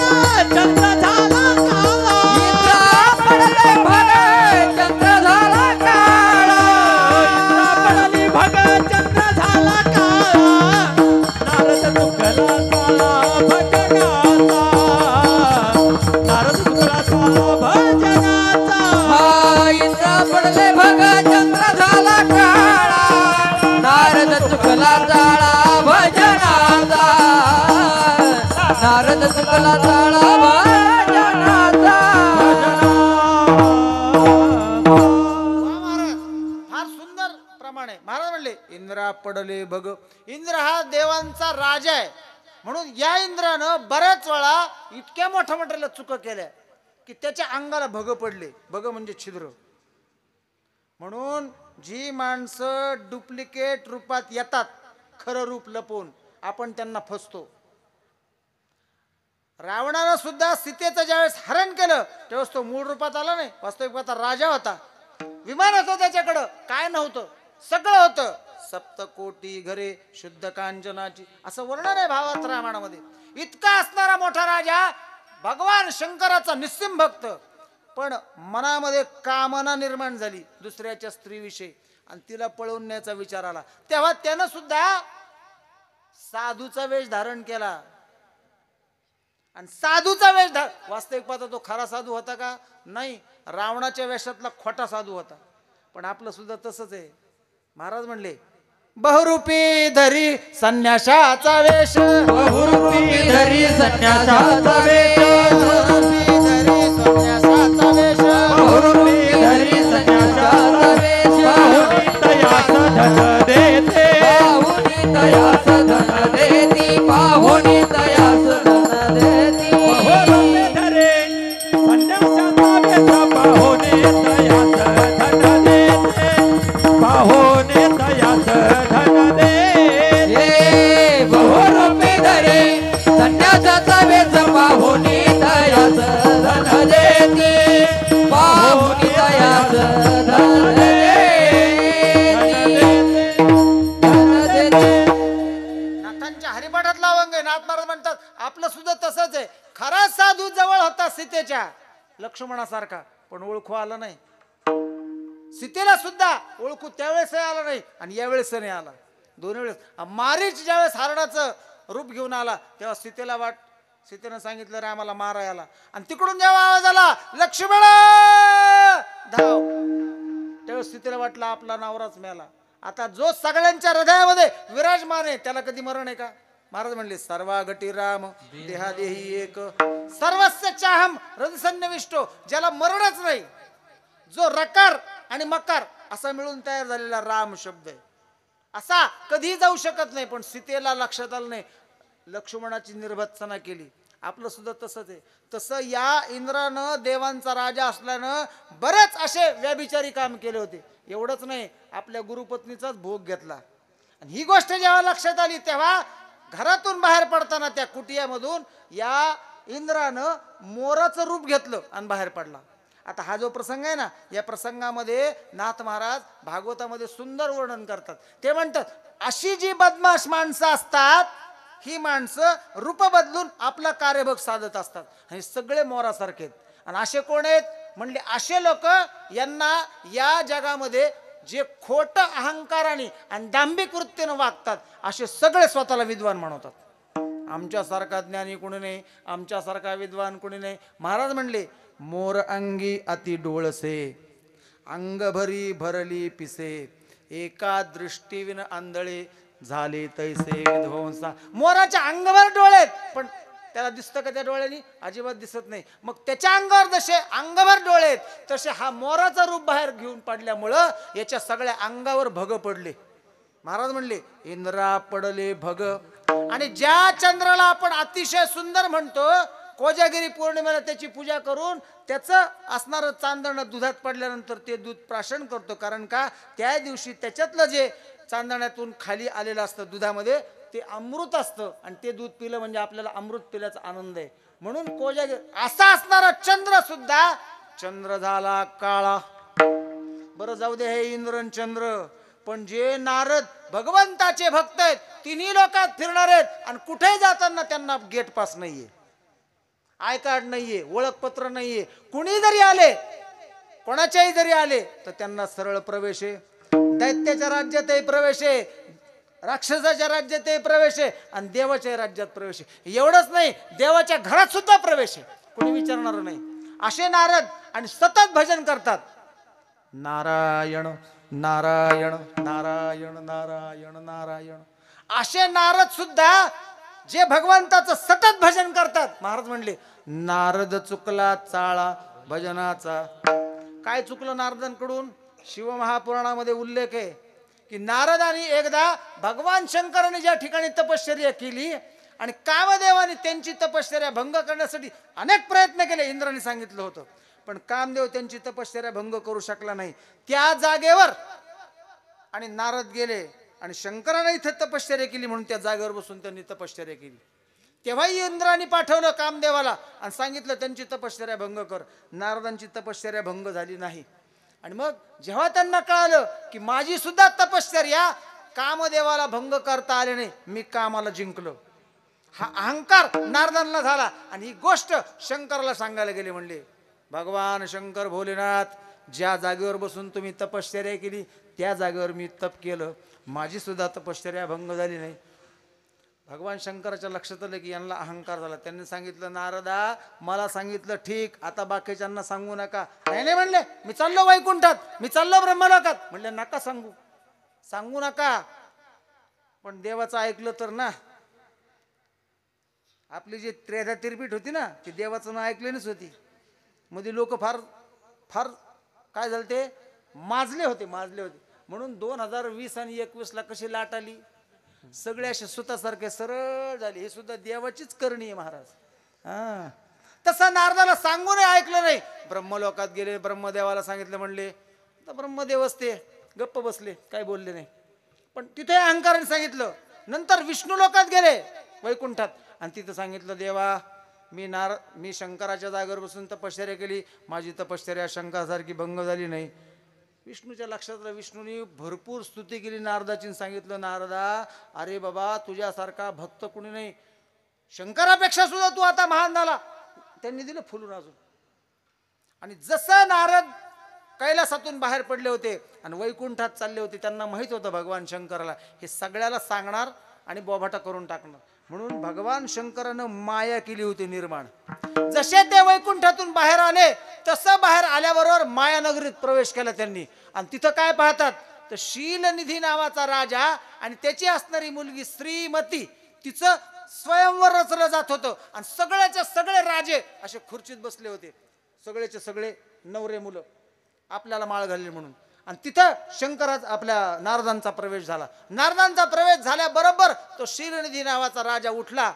चंद्र झाला काळा. इंद्रा पडले भग चंद्र झाला काळा, पडली भग चंद्र झाला काळा. नारद चुकला ताळा भजनाचा, नारद चुकला ताळा भजनाचा. हा इंद्रा पडले भग चंद्र झाला काळा, नारद चुकला ताळा भजनाचा, नारद चुकला ताळा भजनाचा. वा महाराज, फार सुंदर प्रमाण आहे. महाराज म्हणले, इंद्रा पडले भग. इंद्र हा देवांचा राजा आहे. म्हणून या इंद्रानं बऱ्याच वेळा इतक्या मोठ्या मोठ्या चुका केल्या की त्याच्या अंगाला भग पडले. भग म्हणजे छिद्र. म्हणून जी माणसं डुप्लिकेट रूपात येतात, खरं रूप लपवून, आपण त्यांना फसतो. रावणानं सुद्धा सीतेचं ज्यावेळेस हरण केलं त्यावेळेस तो मूळ रूपात आला नाही. वास्तविक पाहता राजा होता. विमान होतं त्याच्याकडं, काय नव्हतं, सगळं होतं. सप्तकोटी घरे शुद्ध कांचनाची, असं वर्णन आहे भावात रामायणामध्ये. इतका असणारा मोठा राजा, भगवान शंकराचा निस्सिम भक्त, पण मनामध्ये कामना निर्माण झाली दुसऱ्याच्या स्त्रीविषयी आणि तिला पळवून न्यायचा विचार आला. तेव्हा त्यानं सुद्धा साधूचा वेश धारण केला. आणि साधूचा वेश वास्तविक पाहता तो खरा साधू होता का? नाही, रावणाच्या वेशातला खोटा साधू होता. पण आपलं सुद्धा तसंच आहे. महाराज म्हणले, बहुरूपी धरी संन्याशाचा वेश, बहुरूपी धरी संन्यासाचा वेश, बहुरूपी धरी संन्यासाचा वेश, बहुरूपी धरी संन्यासाचा वेश. तयास धन देते, पाहुणी तयास धन देती, पाहुणी तयास धन देती. बहुरूपी धरे संन्यासाचा वेश, पाहुणे तयास धन देते, पाहुणे तयास धन देते. हे बहुरूपी धरे संन्यासाचा वेश, पाहुणी तयास धन देती, पाहुणी तयास धन देती. नाथांच्या हरिपाठातला अवंग आहे. नाथ महाराज म्हणतात, आपलं सुद्धा तसंच आहे. खरा साधू जवळ होता सीतेच्या, लक्ष्मणासारखा, पण ओळखू आला नाही. सीतेला सुद्धा ओळखू त्यावेळेस आला नाही आणि यावेळेस नाही आला. दोन्ही वेळेस. मारीच ज्यावेळेस हरणाचं रूप घेऊन आला तेव्हा सीतेनं सांगितलं रे आम्हाला मारायला. आणि तिकडून जेव्हा आवाज आला, लक्ष्मण धाव, त्यावेळेस सीतेला वाटलं आपला नवराच मेला. आता जो सगळ्यांच्या हृदयामध्ये विराजमान आहे त्याला कधी मरण आहे का? महाराज म्हणले, सर्वागटी राम देहादेही एक, सर्वस्य चाहम हृदसन्निविष्टो. ज्याला मरणच नाही, जो रकार आणि मकार असा मिळून तयार झालेला राम शब्द आहे, असा कधी जाऊ शकत नाही. पण सीतेला लक्षात आलं नाही, लक्ष्मणाची निर्भत्सना केली. आपलं सुद्धा तसंच आहे. तसं या इंद्रानं देवांचा राजा असल्यानं बरेच असे व्याभिचारी काम केले होते. एवढंच नाही, आपल्या गुरुपत्नीचाच भोग घेतला. आणि ही गोष्ट जेव्हा लक्षात आली तेव्हा घरातून बाहेर पडताना त्या कुटियामधून या इंद्रानं मोराचं रूप घेतलं आणि बाहेर पडला. आता हा जो प्रसंग आहे ना, या प्रसंगामध्ये नाथ महाराज भागवतामध्ये सुंदर वर्णन करतात. ते म्हणतात, अशी जी बदमाश माणसं असतात, ही माणसं रूप बदलून आपला कार्यभोग साधत असतात. हे सगळे मोरासारखे आहेत. आणि असे कोण आहेत? म्हणले असे लोक यांना या जगामध्ये जे खोट अहंकाराने आणि दांभिक वृत्तीनं वागतात असे सगळे स्वतःला विद्वान म्हणवतात. आमच्यासारखा ज्ञानी कोणी नाही, आमच्यासारखा विद्वान कोणी नाही. महाराज म्हणले मोर अंगी अति डोळसे, अंग भरी भरली पिसे, एका दृष्टीविन आंधळे झाले तैसे विध्वंसा. मोराच्या अंगभर डोळे आहेत, पण त्याला दिसतं का त्या डोळ्यांनी? अजिबात दिसत नाही. मग त्याच्या अंगावर जसे अंगभर डोळे आहेत तसे हा मोराचा रूप बाहेर घेऊन पडल्यामुळं याच्या सगळ्या अंगावर भग पडले. महाराज म्हणले इंद्रा पडले भग. आणि ज्या चंद्राला आपण अतिशय सुंदर म्हणतो, कोजागिरी पौर्णिमेला त्याची पूजा करून त्याचं असणारं चांदणं दुधात पडल्यानंतर ते दूध प्राशन करतो. कारण का त्या दिवशी त्याच्यातलं जे चांदण्यातून खाली आलेलं असतं दुधामध्ये ते अमृत असतं आणि ते दूध पिलं म्हणजे आपल्याला अमृत पिल्याचा आनंद आहे. म्हणून कोजागिरी असा असणारा चंद्र सुद्धा चंद्र झाला काळा. बरं जाऊ दे हे इंद्र आणि चंद्र, पण जे नारद भगवंताचे भक्त आहेत तिन्ही लोकात फिरणार आहेत आणि कुठेही जाताना त्यांना गेट पास नाहीये, आय कार्ड नाहीये, ओळखपत्र नाहीये. कुणी जरी आले, कोणाच्याही जरी आले तर त्यांना सरळ प्रवेश आहे. दैत्याच्या राज्यातही प्रवेश आहे, राक्षसाच्या राज्यातही प्रवेश आहे आणि देवाच्या राज्यात प्रवेश आहे. एवढंच नाही, देवाच्या घरात सुद्धा प्रवेश आहे, कोणी विचारणार नाही. असे नारद आणि सतत भजन करतात, नारायण नारायण नारायण नारायण नारायण. असे नारद सुद्धा जे भगवंताचं सतत भजन करतात. महाराज म्हणले नारद चुकला चाळा भजनाचा. काय चुकलं नारदांकडून? शिवमहापुराणामध्ये उल्लेख आहे की नारदांनी एकदा भगवान शंकराने ज्या ठिकाणी तपश्चर्या केली आणि कामदेवाने त्यांची तपश्चर्या भंग करण्यासाठी अनेक प्रयत्न केले, इंद्राने सांगितलं होतं, पण कामदेव त्यांची तपश्चर्या भंग करू शकला नाही. त्या जागेवर आणि नारद गेले आणि शंकराने इथे तपश्चर्या केली म्हणून त्या जागेवर बसून त्यांनी तपश्चर्या केली. तेव्हाही इंद्राने पाठवलं कामदेवाला आणि सांगितलं त्यांची तपश्चर्या भंग कर. नारदांची तपश्चर्या भंग झाली नाही. आणि मग जेव्हा त्यांना कळालं की माझी सुद्धा तपश्चर्या कामदेवाला भंग करता आले नाही, मी कामाला जिंकलो, हा अहंकार नारदांना झाला आणि ही गोष्ट शंकराला सांगायला गेले. म्हणले भगवान शंकर भोलेनाथ, ज्या जागेवर बसून तुम्ही तपश्चर्या केली त्या जागेवर मी तप केलं, माझी सुद्धा तपश्चर्या भंग झाली नाही. भगवान शंकराच्या लक्षात आलं की यांना अहंकार झाला. त्यांनी सांगितलं नारदा मला सांगितलं ठीक, आता बाकीच्यांना सांगू नका. नाही नाही म्हणले, मी चाललो वैकुंठात, मी चाललो ब्रह्मलोकात. म्हणले नका सांगू, सांगू नका. पण देवाचं ऐकलं तर ना. आपली जी त्रेधा तिरपीठ होती ना ती देवाचं ना ऐकलेलीच होती. मध्ये लोक फार फार काय झालं ते माजले होते. म्हणून 2020 आणि 21ला कशी लाट आली, सगळे असे सुतासारखे सरळ झाले. हे सुद्धा देवाचीच करणी आहे महाराज. हा तसं नारदाला सांगून ऐकलं नाही. ब्रह्मलोकात गेले, ब्रह्मदेवाला सांगितलं, म्हणले तर ब्रह्मदेव असते गप्प बसले, काय बोलले नाही. पण तिथे अहंकाराने सांगितलं. नंतर विष्णू लोकात गेले वैकुंठात आणि तिथं सांगितलं देवा मी शंकराच्या जागेवर बसून तपश्चर्या केली, माझी तपश्चर्या शंकरासारखी भंग झाली नाही. विष्णूच्या लक्षात आलं. विष्णूने भरपूर स्तुती केली नारदाची. सांगितलं नारदा अरे बाबा तुझ्यासारखा भक्त कुणी नाही, शंकरापेक्षा सुद्धा तू आता महान झाला. त्यांनी दिलं फुलून अजून. आणि जसं नारद कैलासातून बाहेर पडले होते आणि वैकुंठात चालले होते, त्यांना माहित होतं भगवान शंकराला हे सगळ्याला सांगणार आणि बोभाटा करून टाकणार. म्हणून भगवान शंकरानं माया केली होती निर्माण. जसे ते वैकुंठातून बाहेर आले तसं बाहेर आल्याबरोबर मायानगरीत प्रवेश केला त्यांनी. आणि तिथं काय पाहतात तर शीलनिधी नावाचा राजा आणि त्याची असणारी मुलगी श्रीमती, तिचं स्वयंवर रचलं जात होतं. आणि सगळ्याचे सगळे राजे असे खुर्चीत बसले होते, सगळेचे सगळे नवरे मुलं आपल्याला माळ घालले म्हणून. आणि तिथं शंकराचा आपल्या नारदांचा प्रवेश झाला. नारदांचा प्रवेश झाल्याबरोबर तो शीलनिधी नावाचा राजा उठला,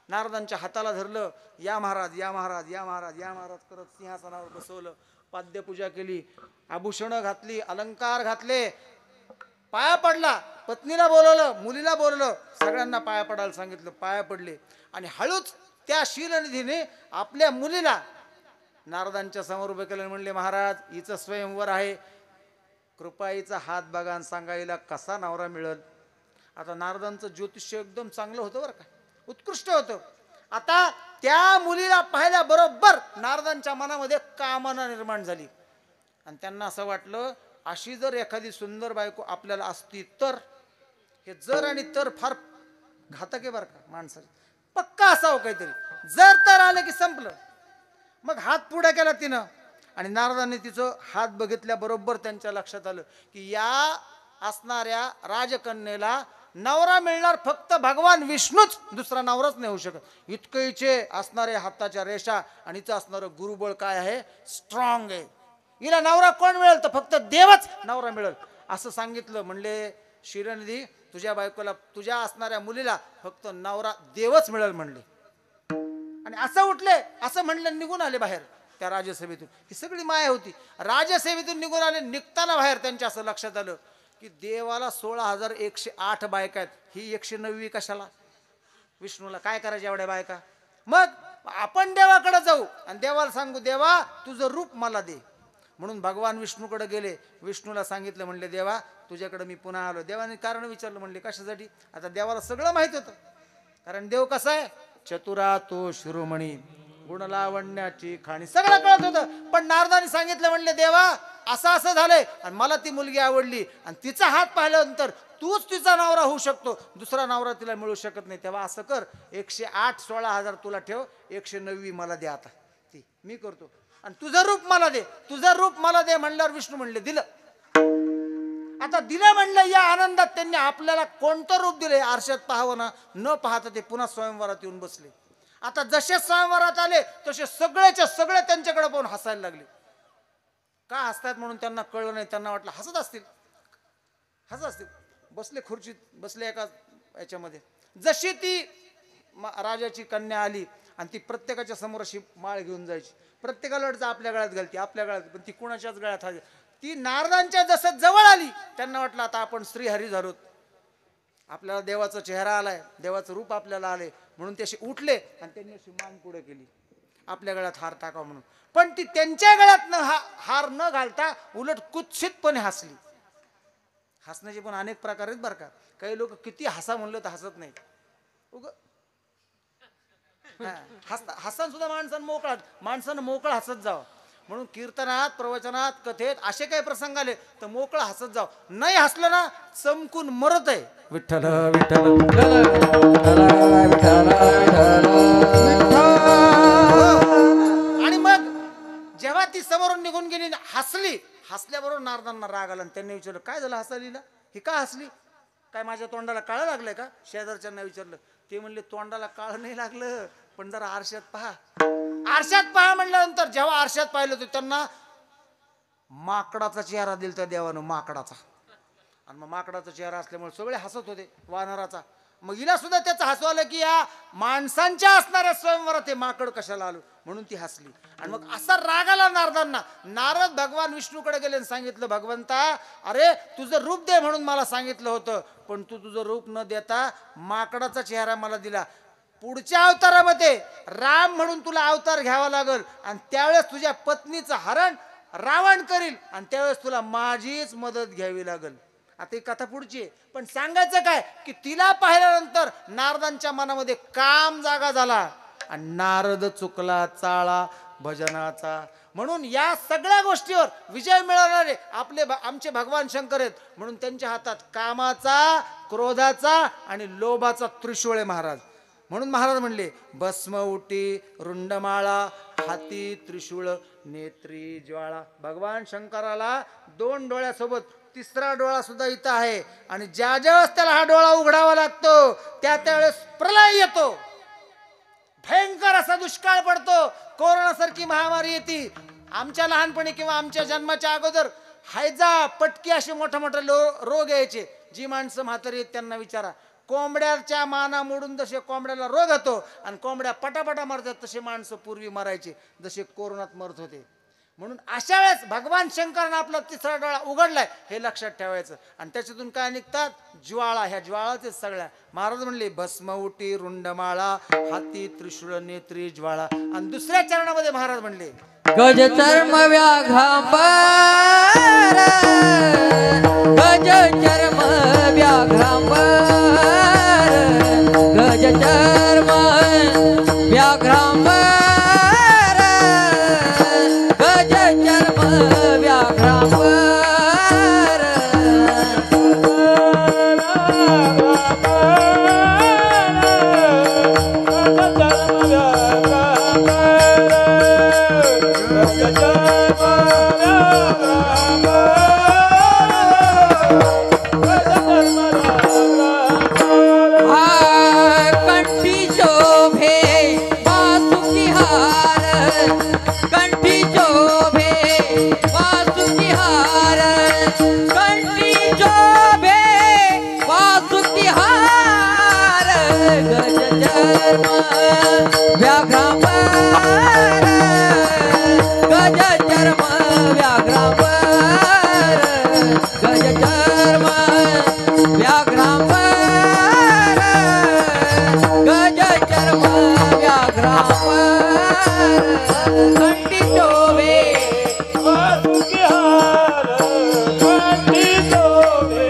नारदांच्या हाताला धरलं, या महाराज या महाराज या महाराज या महाराज करत सिंहासनावर बसवलं, पाद्यपूजा केली, आभूषणं घातली, अलंकार घातले, पाया पडला, पत्नीला बोलवलं, मुलीला बोलवलं, सगळ्यांना पाया पडायला सांगितलं. पाया पडले आणि हळूच त्या शीलनिधीने आपल्या मुलीला नारदांच्या समोर उभे केलं. म्हणले महाराज हिचं स्वयंवर आहे, कृपाईचा हात बघा आणि सांगा हिला कसा नवरा मिळेल. आता नारदांचं ज्योतिष्य एकदम चांगलं होतं बरं का, उत्कृष्ट होतं. आता त्या मुलीला पाहिल्याबरोबर नारदांच्या मनामध्ये कामना निर्माण झाली आणि त्यांना असं वाटलं अशी जर एखादी सुंदर बायको आपल्याला असती तर, हे जर आणि तर फार घातक आहे बरं का माणसाला, पक्का असावं काहीतरी, जर तर आलं की संपलं. मग हात पुढे केला तिनं आणि नारदांनी तिचं हात बघितल्याबरोबर त्यांच्या लक्षात आलं की या असणाऱ्या राजकन्येला नवरा मिळणार फक्त भगवान विष्णूच, दुसरा नवराच नाही होऊ शकत. इतके हिचे असणारे हाताच्या रेषा आणि हिचं असणारं गुरुबळ काय आहे, स्ट्रॉंग आहे. हिला नवरा कोण मिळेल तर फक्त देवच नवरा मिळेल असं सांगितलं. म्हणले शिरनिधी तुझ्या बायकोला, तुझ्या असणाऱ्या मुलीला फक्त नवरा देवच मिळेल म्हणले. आणि असं उठले, असं म्हणलं, निघून आले बाहेर त्या राजसभेतून. ही सगळी माया होती. राजसभेतून निघून आले, निघताना बाहेर त्यांच्या असं लक्षात आलं की देवाला 16,108 बायका आहेत, ही 109वी कशाला, विष्णूला काय करायचे एवढ्या बायका. मग आपण देवाकडे जाऊ आणि देवाला सांगू देवा तुझं रूप मला दे. म्हणून भगवान विष्णूकडे गेले, विष्णूला सांगितलं, म्हणले देवा तुझ्याकडे मी पुन्हा आलो. देवाने कारण विचारलं, म्हणले कशासाठी. आता देवाला सगळं माहित होतं, कारण देव कसा आहे, चतुरा तो शिरोमणी, गुण लावण्याची खाणी, सगळं कळत होतं. पण नारदाने सांगितलं, म्हणले देवा असं असं झालंय आणि मला ती मुलगी आवडली आणि तिचा हात पाहिल्यानंतर तूच तिचा नवरा होऊ शकतो, दुसरा नवरा तिला मिळू शकत नाही. तेव्हा असं कर, 108 16,000 तुला ठेव, 109वी मला दे. आता ती मी करतो आणि तुझं रूप मला दे, तुझं रूप मला दे. म्हणल्यावर विष्णू म्हणले दिलं. आता दिलं म्हणलं, या आनंदात त्यांनी आपल्याला कोणतं रूप दिले आरशात पाहावं ना, न पाहता ते पुन्हा स्वयंवरात येऊन बसले. आता जसे स्वयंवरात आले तसे सगळेच्या सगळे त्यांच्याकडे पाहून हसायला लागले. का हसतात म्हणून त्यांना कळलं नाही, त्यांना वाटलं हसत असतील, हसत असतील. बसले खुर्चीत, बसले एका याच्यामध्ये. जशी ती राजाची कन्या आली आणि ती प्रत्येकाच्या समोर अशी माळ घेऊन जायची, प्रत्येकाला वाटतं आपल्या गळ्यात घालती, आपल्या गळ्यात, पण ती कुणाच्याच गळ्यात हवी. ती नारदांच्या जसं जवळ आली त्यांना वाटलं आता आपण श्रीहरी झालोत, आपल्याला देवाचा चेहरा आलाय, देवाचं रूप आपल्याला आले. म्हणून ते असे उठले आणि त्यांनी अशी मान पुढे केली, आपल्या गळ्यात हार टाकावा म्हणून. पण ती त्यांच्या गळ्यात हार न घालता उलट कुत्सितपणे हसली. हसण्याचे पण अनेक प्रकार आहेत बरं का. काही लोक किती हसा म्हणलं तर हसत नाही, हसन सुद्धा माणसानं मोकळं हसत जावं. म्हणून कीर्तनात, प्रवचनात, कथेत असे काही प्रसंग आले तर मोकळं हसत जाव. नाही हसलं ना चमकून मरत आहे. विठ्ठल विठ्ठल आणि मग जेव्हा ती समोरून निघून गेली हसली, हसल्याबरोबर नारदांना राग आला आणि त्यांनी विचारलं काय झालं हसलीला, ही का हसली, काय माझ्या तोंडाला काळं लागलंय का. शेजारच्यांना विचारलं, ते म्हणले तोंडाला काळं नाही लागलं, पण जरा आरशात पहा. आरशात पहा म्हणल्यानंतर जेव्हा आरशात पाहिलं तर त्यांना माकडाचा चेहरा दिला त्या देवानं, माकडाचा. आणि मग माकडाचा चेहरा असल्यामुळे सगळे हसत होते, वानराचा. मग हिला सुद्धा त्याचं हसू आलं की या माणसांच्या असणाऱ्या स्वयंवरात हे माकड कशाला आलो, म्हणून ती हसली. आणि मग असा राग आला नारदांना. नारद भगवान विष्णूकडे गेले आणि सांगितलं, भगवंता अरे तुझं रूप दे म्हणून मला सांगितलं होतं, पण तू तुझं रूप न देता माकडाचा चेहरा मला दिला. पुढच्या अवतारामध्ये राम म्हणून तुला अवतार घ्यावा लागल आणि त्यावेळेस तुझ्या पत्नीचं हरण रावण करील आणि त्यावेळेस तुला माझीच मदत घ्यावी लागल. आता ही कथा पुढची आहे, पण सांगायचं काय की तिला पाहिल्यानंतर नारदांच्या मनामध्ये काम जागा झाला आणि नारद चुकला चाळा भजनाचा. म्हणून या सगळ्या गोष्टीवर विजय मिळवणारे आमचे भगवान शंकर आहेत. म्हणून त्यांच्या हातात कामाचा, क्रोधाचा आणि लोभाचा त्रिशूळ आहे महाराज. म्हणून महाराज म्हणले भस्म उटी रुंडमाळा हाती त्रिशूळ नेत्री ज्वाळा. भगवान शंकराला 2 डोळ्यासोबत 3रा डोळा सुद्धा इथं आहे आणि ज्या ज्यावेळेस त्याला हा डोळा उघडावा लागतो त्यावेळेस प्रलय येतो, भयंकर असा दुष्काळ पडतो, कोरोनासारखी महामारी येते. आमच्या लहानपणी किंवा आमच्या जन्माच्या अगोदर हैजा पटकी असे मोठे मोठे रोग यायचे. जी माणसं म्हातारी आहेत त्यांना विचारा, कोंबड्याच्या माना मोडून जसे कोंबड्याला रोग होतो आणि कोंबड्या पटापटा मरतात तसे माणसं पूर्वी मरायचे, जसे कोरोनात मरत होते. म्हणून अशा वेळेस भगवान शंकरानं आपला 3रा डोळा उघडलाय हे लक्षात ठेवायचं. आणि त्याच्यातून काय निघतात ज्वाळा, ह्या ज्वाळाच सगळ्या. महाराज म्हणले भस्म उटी रुंडमाळा हाती त्रिशूळ नेत्री ज्वाळा. आणि 2ऱ्या चरणामध्ये महाराज म्हणले गज चर्म व्याघ्रांबर, गज चर्म व्याघ्रांबर, गज चर्म व्याघ्रांबर. चर्म व्याघ्रांबर गज चर्म व्याघ्रांबर गज चर्म व्याघ्रांबर गज चर्म व्याघ्रांबर कंठी शोभे वासुकी हार कंठी शोभे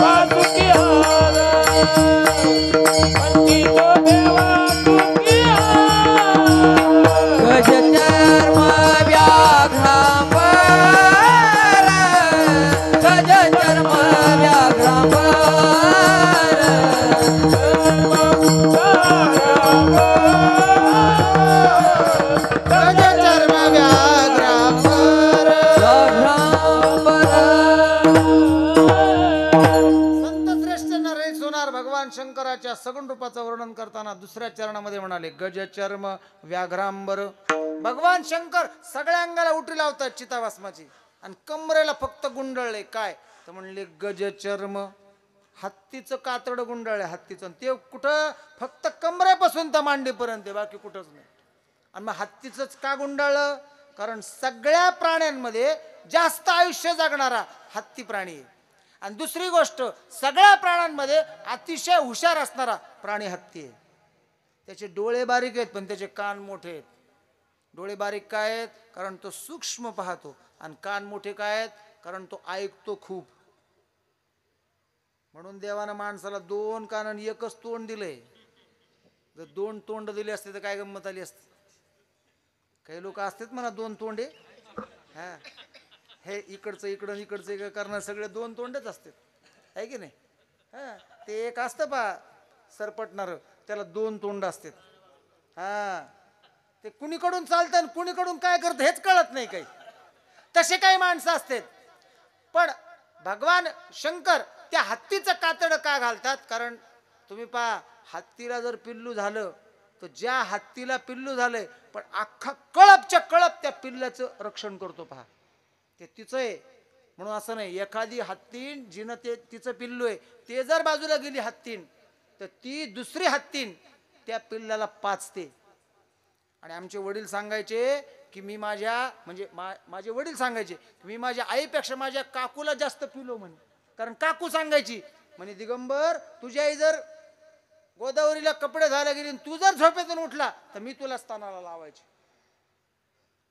वासुकी हार कंठी शोभे वासुकी हार गज चर्म व्याघ्रांबर गज चर्म व्याघ्रांबर गज चर्म व्याघ्रांबर. संत श्रेष्ठ नरेश सोनार भगवान शंकराच्या सगुण रूपाचं वर्णन करताना दुसऱ्या चरणामध्ये म्हणाले गज चर्म व्याघ्रांबर. भगवान शंकर सगळ्या अंगाला उठी लावतात चिताभस्माची आणि कमरेला फक्त गुंडळले. काय तर म्हणले गज चर्म, हत्तीचं कातड गुंडळले हत्तीचं. ते कुठं फक्त कमरेपासून तर मांडीपर्यंत, बाकी कुठंच नाही. आणि मग हत्तीचंच का गुंडाळलं? कारण सगळ्या प्राण्यांमध्ये जास्त आयुष्य जगणारा हत्ती प्राणी आहे. आणि दुसरी गोष्ट, सगळ्या प्राण्यांमध्ये अतिशय हुशार असणारा प्राणी हत्ती आहे. त्याचे डोळे बारीक आहेत पण त्याचे कान मोठे आहेत. डोळे बारीक काय आहेत? कारण तो सूक्ष्म पाहतो. आणि कान मोठे काय आहेत? कारण तो ऐकतो खूप. म्हणून देवानं माणसाला 2 कान आणि 1च तोंड दिलंय. जर 2 तोंड दिले असते तर काय गंमत आली असते. काही लोक असतात म्हणा 2 तोंडे, हा हे इकडचं इकडं इकडचं इकडं करणार, सगळे 2 तोंडच असतात, आहे की नाही? हा ते एक असतं पा सरपटणार, त्याला 2 तोंड असतात. हा ते कुणीकडून चालतं आणि कुणीकडून काय करतं हेच कळत नाही काही. तसे काही माणसं असतात. पण भगवान शंकर त्या हत्तीचं कातड का घालतात? कारण तुम्ही पहा, हत्तीला जर पिल्लू झालं तर ज्या हत्तीला पिल्लू झालंय पण अख्खा कळपच्या कळप त्या पिल्लाचं रक्षण करतो. पहा ते तिचं आहे. म्हणून असं नाही एखादी हत्तीन जिनं ते तिचं पिल्लू आहे ते जर बाजूला गेली हत्तीन तर ती दुसरी हत्तीन त्या पिल्लाला पाचते. आणि आमचे वडील सांगायचे की मी माझे वडील सांगायचे की मी माझ्या आईपेक्षा माझ्या काकूला जास्त पिलो म्हणे. कारण काकू सांगायची म्हणे दिगंबर तुझी आई जर गोदावरीला कपडे घालायला गेली तू जर झोपेतून उठला तर मी तुला स्तनाला लावायची.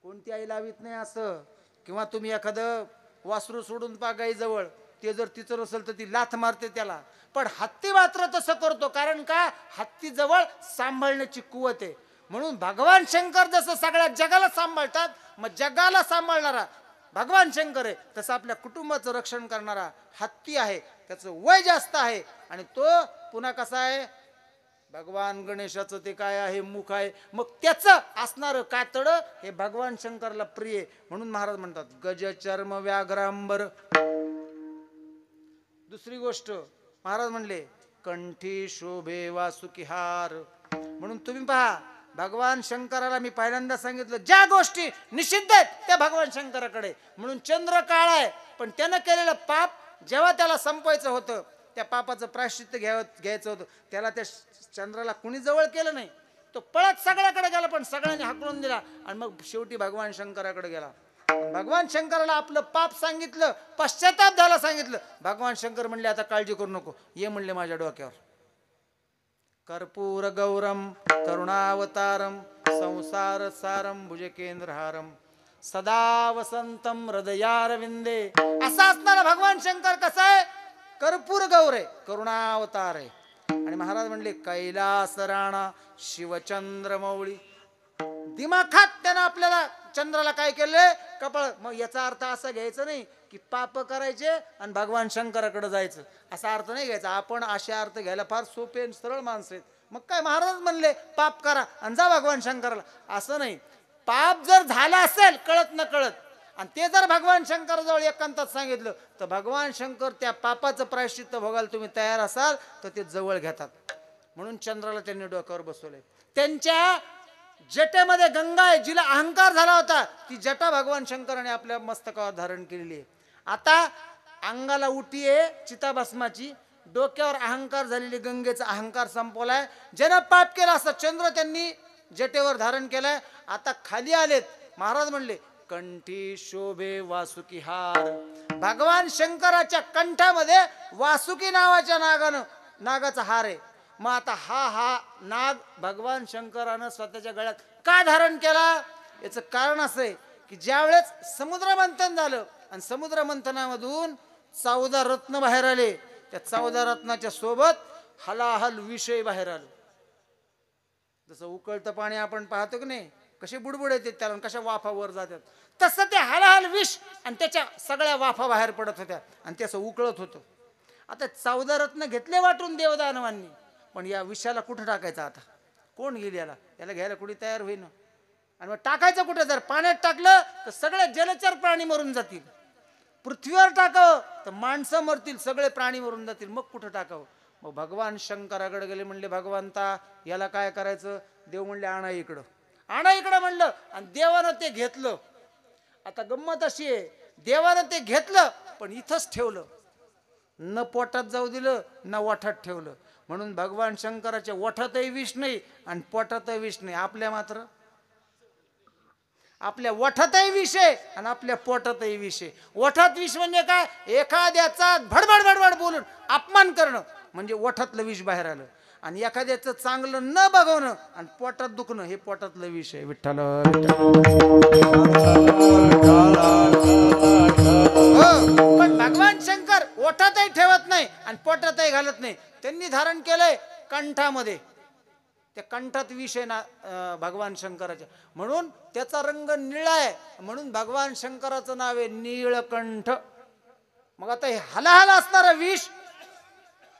कोणती आई लावित नाही असं. किंवा तुम्ही एखादं वासरू सोडून पा गाईजवळ, ते जर तिचं नसेल तर ती लाथ मारते त्याला. पण हत्ती मात्र तसं करतो. कारण का? हत्ती जवळ सांभाळण्याची कुवत आहे. म्हणून भगवान शंकर जसं सगळ्या जगाला सांभाळतात, मग जगाला सांभाळणारा भगवान शंकर आहे, तसं आपल्या कुटुंबाचं रक्षण करणारा हत्ती आहे. त्याचं वय जास्त आहे आणि तो पुन्हा कसा आहे? भगवान गणेशाचं ते काय आहे? मुख आहे. मग त्याचं असणारं कातड हे भगवान शंकरला प्रिय. म्हणून महाराज म्हणतात गज चर्म व्याघ्रांबर. दुसरी गोष्ट महाराज म्हणले कंठी शोभे वासुकी हार. म्हणून तुम्ही पहा, भगवान शंकराला मी पहिल्यांदा सांगितलं ज्या गोष्टी निषिद्ध आहेत त्या भगवान शंकराकडे. म्हणून चंद्र काळा आहे पण त्यानं केलेलं पाप जेव्हा त्याला संपवायचं होतं, त्या पापाचं प्रायश्चित्त घ्यायचं होतं, त्याला त्या चंद्राला कुणी जवळ केलं नाही. तो पळत सगळ्याकडे गेला पण सगळ्यांनी हाकलून दिला आणि मग शेवटी भगवान शंकराकडे गेला. भगवान शंकराला आपलं पाप सांगितलं, पश्चाताप झाला सांगितलं. भगवान शंकर म्हणले आता काळजी करू नको, ये म्हणले माझ्या डोक्यावर. कर्पूर गौरम करुणावतारम संसार सारम भुजकेंद्रहारम सदा वसंतम हृदयारविंदे. असा असणारा भगवान शंकर कसा आहे? कर्पूर गौर आहे, करुणावतार आहे. आणि महाराज म्हणले कैलास राणा शिवचंद्र मौळी. दिमाखात त्यानं आपल्याला चंद्राला काय केलंय? कपाळ. मग याचा अर्थ असा घ्यायचा नाही की पाप करायचे आणि भगवान शंकराकडे जायचं, असा अर्थ नाही घ्यायचा. आपण असे अर्थ घ्यायला फार सोपे आणि सरळ माणसं आहेत. मग काय महाराज म्हणले पाप करा आणि जा भगवान शंकराला, असं नाही. पाप जर झाला असेल कळत न कळत आणि ते जर भगवान शंकराजवळ एकांतात सांगितलं तर भगवान शंकर त्या पापाचं प्रायश्चित्त भोगायला तुम्ही तयार असाल तर ते जवळ घेतात. म्हणून चंद्राला त्यांनी डोक्यावर बसवलंय. त्यांच्या जटेमध्ये गंगा आहे, जिला अहंकार झाला होता, ती जटा भगवान शंकराने आपल्या मस्तकावर धारण केलेली आहे. आता अंगाला उटी आहे चिताभस्माची डोक्यावर अहंकार झालेली गंगेचा अहंकार संपवलाय. ज्यानं पाप केला असं चंद्र त्यांनी जटेवर धारण केलाय. आता खाली आलेत. महाराज म्हणले कंठी शोभे वासुकी हार. भगवान शंकराच्या कंठामध्ये वासुकी नावाच्या नागाचा हार आहे. मग आता हा नाग भगवान शंकरानं स्वतःच्या गळ्यात का धारण केला? याचं कारण असं आहे की ज्यावेळेस समुद्र मंथन झालं आणि समुद्र मंथनामधून 14 रत्न बाहेर आले, त्या 14 रत्नाच्या सोबत हलाहल विषय बाहेर आले. जसं उकळतं पाणी आपण पाहतो की नाही, कसे बुडबुड येते त्याला, कशा वाफा वर जातात, तसं ते हलाहल विष आणि त्याच्या सगळ्या वाफा बाहेर पडत होत्या आणि ते असं उकळत होतं. आता 14 रत्न घेतले वाटून देवदानवांनी, पण या विषाला कुठं टाकायचं? आता कोण घेईल याला? याला घ्यायला कुणी तयार होईन. आणि मग टाकायचं कुठं? जर पाण्यात टाकलं तर सगळे जलचर प्राणी मरून जातील. पृथ्वीवर टाकावं तर माणसं मरतील, सगळे प्राणी मरून जातील. मग कुठं टाकावं? मग भगवान शंकराकडे गेले. म्हणले भगवंता याला काय करायचं? देव म्हणले आणा इकडं, आणा इकडं म्हणलं, आणि देवानं ते घेतलं. आता गंमत अशी आहे, देवानं ते घेतलं पण इथंच ठेवलं, न पोटात जाऊ दिलं न ओठात ठेवलं. म्हणून भगवान शंकराच्या ओठातही विष नाही आणि पोटातही विष नाही. आपल्या मात्र आपल्या ओठातही विष आहे आणि आपल्या पोटातही विष आहे. ओठात विष म्हणजे काय? एखाद्याचा भडभड भडभड बोलून अपमान करणं म्हणजे ओठातलं विष बाहेर आलं. आणि एखाद्याचं चांगलं न बघवणं आणि पोटात दुखणं हे पोटातलं विष आहे. विठ्ठल पण भगवान शंकर ओठातही ठेवत नाही आणि पोटातही घालत नाही. त्यांनी धारण केलंय कंठामध्ये. त्या कंठात विष आहे ना भगवान शंकराच्या, म्हणून त्याचा रंग निळा आहे. म्हणून भगवान शंकराचं नाव आहे नीळकंठ. मग आता हे हलाहल असणारं विष,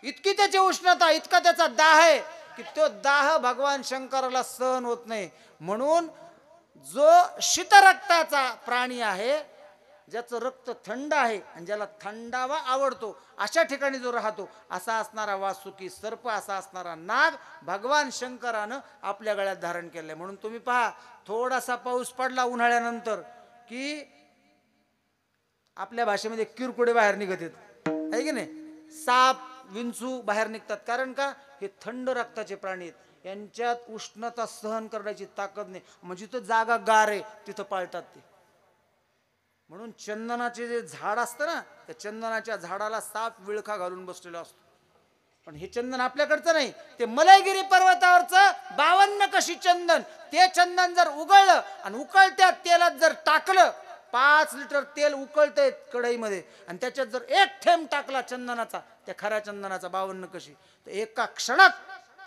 इतकी त्याची उष्णता, इतका त्याचा दाह आहे की तो दाह भगवान शंकराला सहन होत नाही. म्हणून जो शीतरक्ताचा प्राणी आहे, ज्याचं रक्त थंड आहे आणि ज्याला थंडावा आवडतो, अशा ठिकाणी जो राहतो, असा असणारा वासुकी सर्प, असा असणारा नाग भगवान शंकरानं आपल्या गळ्यात धारण केलंय. म्हणून तुम्ही पहा, थोडासा पाऊस पडला उन्हाळ्यानंतर की आपल्या भाषेमध्ये किरकुडे बाहेर निघत आहेत, आहे की नाही? साप विंचू बाहेर निघतात. कारण का? हे थंड रक्ताचे प्राणी आहेत, यांच्यात उष्णता सहन करण्याची ताकद नाही. म्हणजे जिथं जागा गार आहे तिथं पाळतात ते. म्हणून चंदनाचे जे झाड असतं ना, त्या चंदनाच्या झाडाला साप विळखा घालून बसलेला असतो. पण हे चंदन आपल्याकडचं नाही, ते मलयगिरी पर्वतावरचं 52 कशी चंदन. ते चंदन जर उगळलं आणि उकळत्या तेलात जर टाकलं, 5 लिटर तेल उकळतंय कढईमध्ये, आणि त्याच्यात जर एक थेंब टाकला चंदनाचा, त्या खऱ्या चंदनाचा 52 कशी, तर एका क्षणात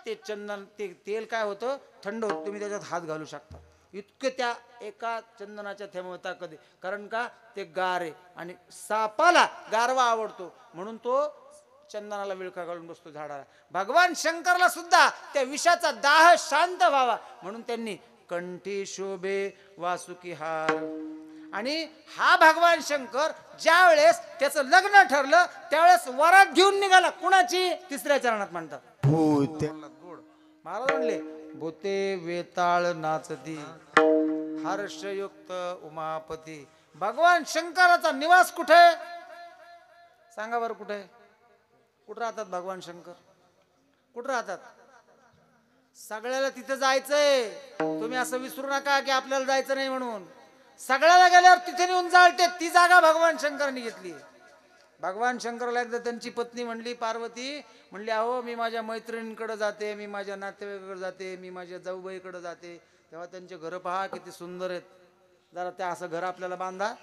ते चंदन, ते तेल काय होतं? थंड होतं. तुम्ही त्याच्यात हात घालू शकता. इतकं त्या एका चंदनाच्या थेंबावर ताकद आहे. कारण का? ते गार आहे आणि सापाला गारवा आवडतो, म्हणून तो चंदनाला विळखा घालून बसतो झाडाला. भगवान शंकरला सुद्धा त्या विषाचा दाह शांत व्हावा म्हणून त्यांनी कंठी शोभे वासुकी हार. आणि हा भगवान शंकर ज्या वेळेस त्याचं लग्न ठरलं त्यावेळेस वरात घेऊन निघाला. कुणाची? तिसऱ्या चरणात म्हणतात महाराज म्हणले भूते वेताळ नाचती हर्षयुक्त उमापती. भगवान शंकराचा निवास कुठे? सांगा बरं कुठे? कुठं राहतात भगवान शंकर? कुठं राहतात? सगळ्याला तिथे जायचंय. तुम्ही असं विसरू नका की आपल्याला जायचं नाही म्हणून. सगळ्याला गेल्यावर तिथे नेऊन जाळते. ती जागा भगवान शंकरांनी घेतली. भगवान शंकराला एकदा त्यांची पत्नी म्हणली, पार्वती म्हणली, अहो मी माझ्या मैत्रिणींकडे जाते, मी माझ्या नातेवाईकाकडे जाते, मी माझ्या जाऊबाईकडे जाते. तेव्हा त्यांचे घरं पहा किती सुंदर आहेत, जरा त्या असं घर आपल्याला बांधा.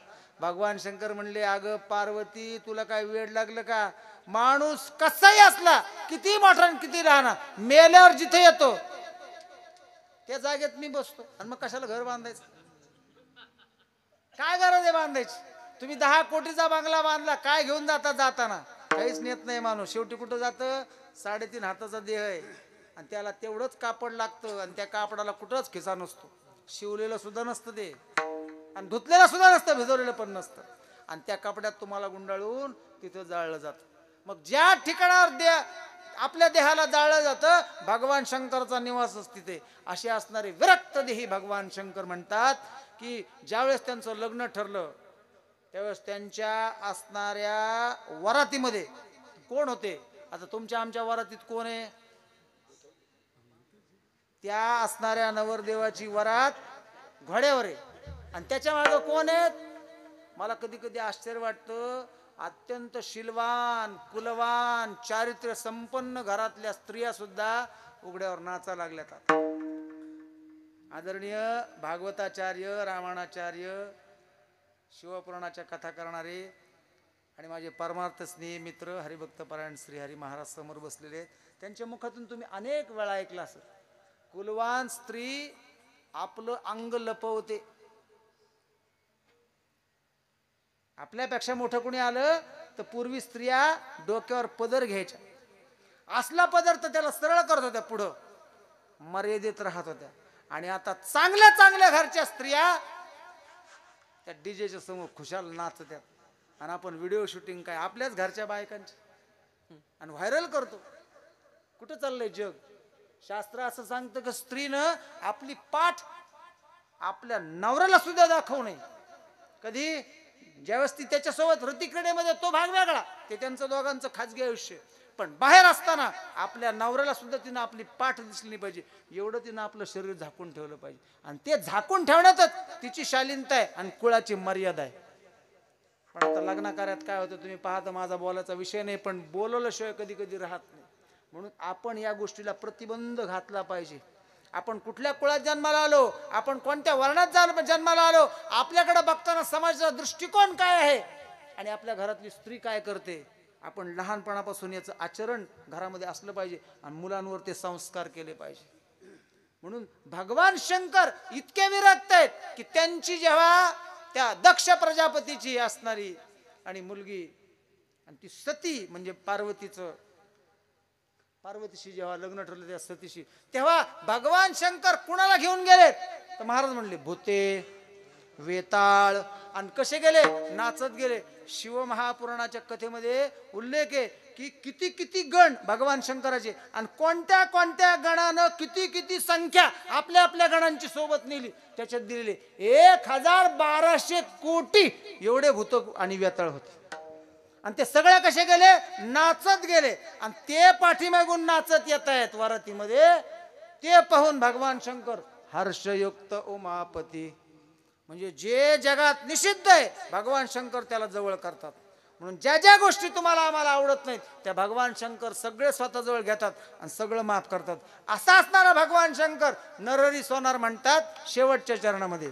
भगवान शंकर म्हणले, अगं पार्वती तुला काय वेळ लागलं का? माणूस कसाही असला, किती मोठा किती लहान, मेल्यावर जिथे येतो त्या जागेत मी बसतो. आणि मग कशाला घर बांधायचं? काय गरज आहे बांधायची? तुम्ही 10 कोटीचा बंगला बांधला, काय घेऊन जाता? जाताना काहीच नेत नाही माणूस. शेवटी कुठं जातं? 3.5 हाताचा देह आहे आणि त्याला तेवढंच कापड लागतं आणि त्या कापडाला कुठंच खिसा नसतो. शिवलेलं सुद्धा नसतं ते आणि धुतलेलं सुद्धा नसतं, भिजवलेलं पण नसतं. आणि त्या कपड्यात तुम्हाला गुंडाळून तिथं जाळलं जातं. मग ज्या ठिकाणावर आपल्या देहाला जाळलं जातं भगवान शंकरचा निवासच तिथे. असे असणारे विरक्त देही भगवान शंकर म्हणतात की ज्यावेळेस त्यांचं लग्न ठरलं त्यावेळेस त्यांच्या असणाऱ्या वरातीमध्ये कोण होते? आता तुमच्या आमच्या वरातीत कोण आहे? त्या असणाऱ्या नवरदेवाची वरात घोड्यावर आहे आणि त्याच्या मागे कोण आहेत? मला कधी कधी आश्चर्य वाटतं, अत्यंत शीलवान, कुलवान, चारित्र्य संपन्न घरातल्या स्त्रिया सुद्धा उघड्यावर नाचा लागल्यात. आदरणीय भागवताचार्य, रामायणाचार्य, शिवपुराणाच्या कथा करणारे आणि माझे परमार्थ स्नेही मित्र हरिभक्त परायण श्री हरी महाराज समोर बसलेले आहेत. त्यांच्या मुखातून तुम्ही अनेक वेळा ऐकलं असेल, कुलवान स्त्री आपलं अंग लपवते. आपल्यापेक्षा मोठं कोणी आलं तर पूर्वी स्त्रिया डोक्यावर पदर घ्यायच्या. असला पदर तर त्याला सरळ करत होत्या, पुढं मर्यादेत राहत होत्या. आणि आता चांगल्या चांगल्या घरच्या स्त्रिया त्या डीजेच्या समोर खुशाल नाचत्यात. आणि आपण व्हिडिओ शूटिंग काय आपल्याच घरच्या बायकांची आणि व्हायरल करतो. कुठं चाललंय जग? शास्त्र असं सांगतं की स्त्रीनं आपली पाठ आपल्या नवऱ्याला सुद्धा दाखवू नये. कधी? ज्यावेळेस ती त्याच्यासोबत रतिक्रीडेमध्ये, तो भाग वेगळा, ते त्यांचं दोघांचं खाजगी आयुष्य. पण बाहेर असताना आपल्या नवऱ्याला सुद्धा तिनं आपली पाठ दिसली नाही पाहिजे, एवढं तिनं आपलं शरीर झाकून ठेवलं पाहिजे. आणि ते झाकून ठेवण्यातच तिची शालीनता आहे आणि कुळाची मर्यादा आहे. पण आता लग्न कार्यात काय होतं तुम्ही पाहता, माझा बोलायचा विषय नाही, पण बोलवल्याशिवाय कधी कधी राहत नाही. म्हणून आपण या गोष्टीला प्रतिबंध घातला पाहिजे. आपण कुठल्या कुळात जन्माला आलो, आपण कोणत्या वर्णात जन्माला आलो, आपल्याकडे बघताना समाजाचा दृष्टिकोन काय आहे आणि आपल्या घरातली स्त्री काय करते, आपण लहानपणापासून याचं आचरण घरामध्ये असलं पाहिजे आणि मुलांवर ते संस्कार केले पाहिजे. म्हणून भगवान शंकर इतके विरक्त आहेत की त्यांची जेव्हा त्या दक्ष प्रजापतीची असणारी आणि मुलगी आणि ती सती म्हणजे पार्वतीशी जेव्हा लग्न ठरलं त्या सतीशी, तेव्हा भगवान शंकर कुणाला घेऊन गेले तर महाराज म्हणले भूते, वेताळ. आणि कसे गेले? नाचत गेले. शिवमहापुराणाच्या कथेमध्ये उल्लेख आहे की किती किती गण भगवान शंकराचे आणि कोणत्या कोणत्या गणानं किती किती संख्या आपल्या आपल्या गणांची सोबत नेली. त्याच्यात दिलेले 1200 कोटी एवढे भूत आणि वेताळ होते. आणि ते सगळे कसे गेले? नाचत गेले. आणि ते पाठीमागून नाचत येत आहेत वरातीमध्ये. ते पाहून भगवान शंकर हर्षयुक्त उमापती, म्हणजे जे जगात निषिद्ध आहे भगवान शंकर त्याला जवळ करतात. म्हणून ज्या ज्या गोष्टी तुम्हाला आम्हाला आवडत नाहीत त्या भगवान शंकर सगळे स्वतः जवळ घेतात आणि सगळं माफ करतात. असा असणारा भगवान शंकर नरहरी सोनार म्हणतात शेवटच्या चरणामध्ये,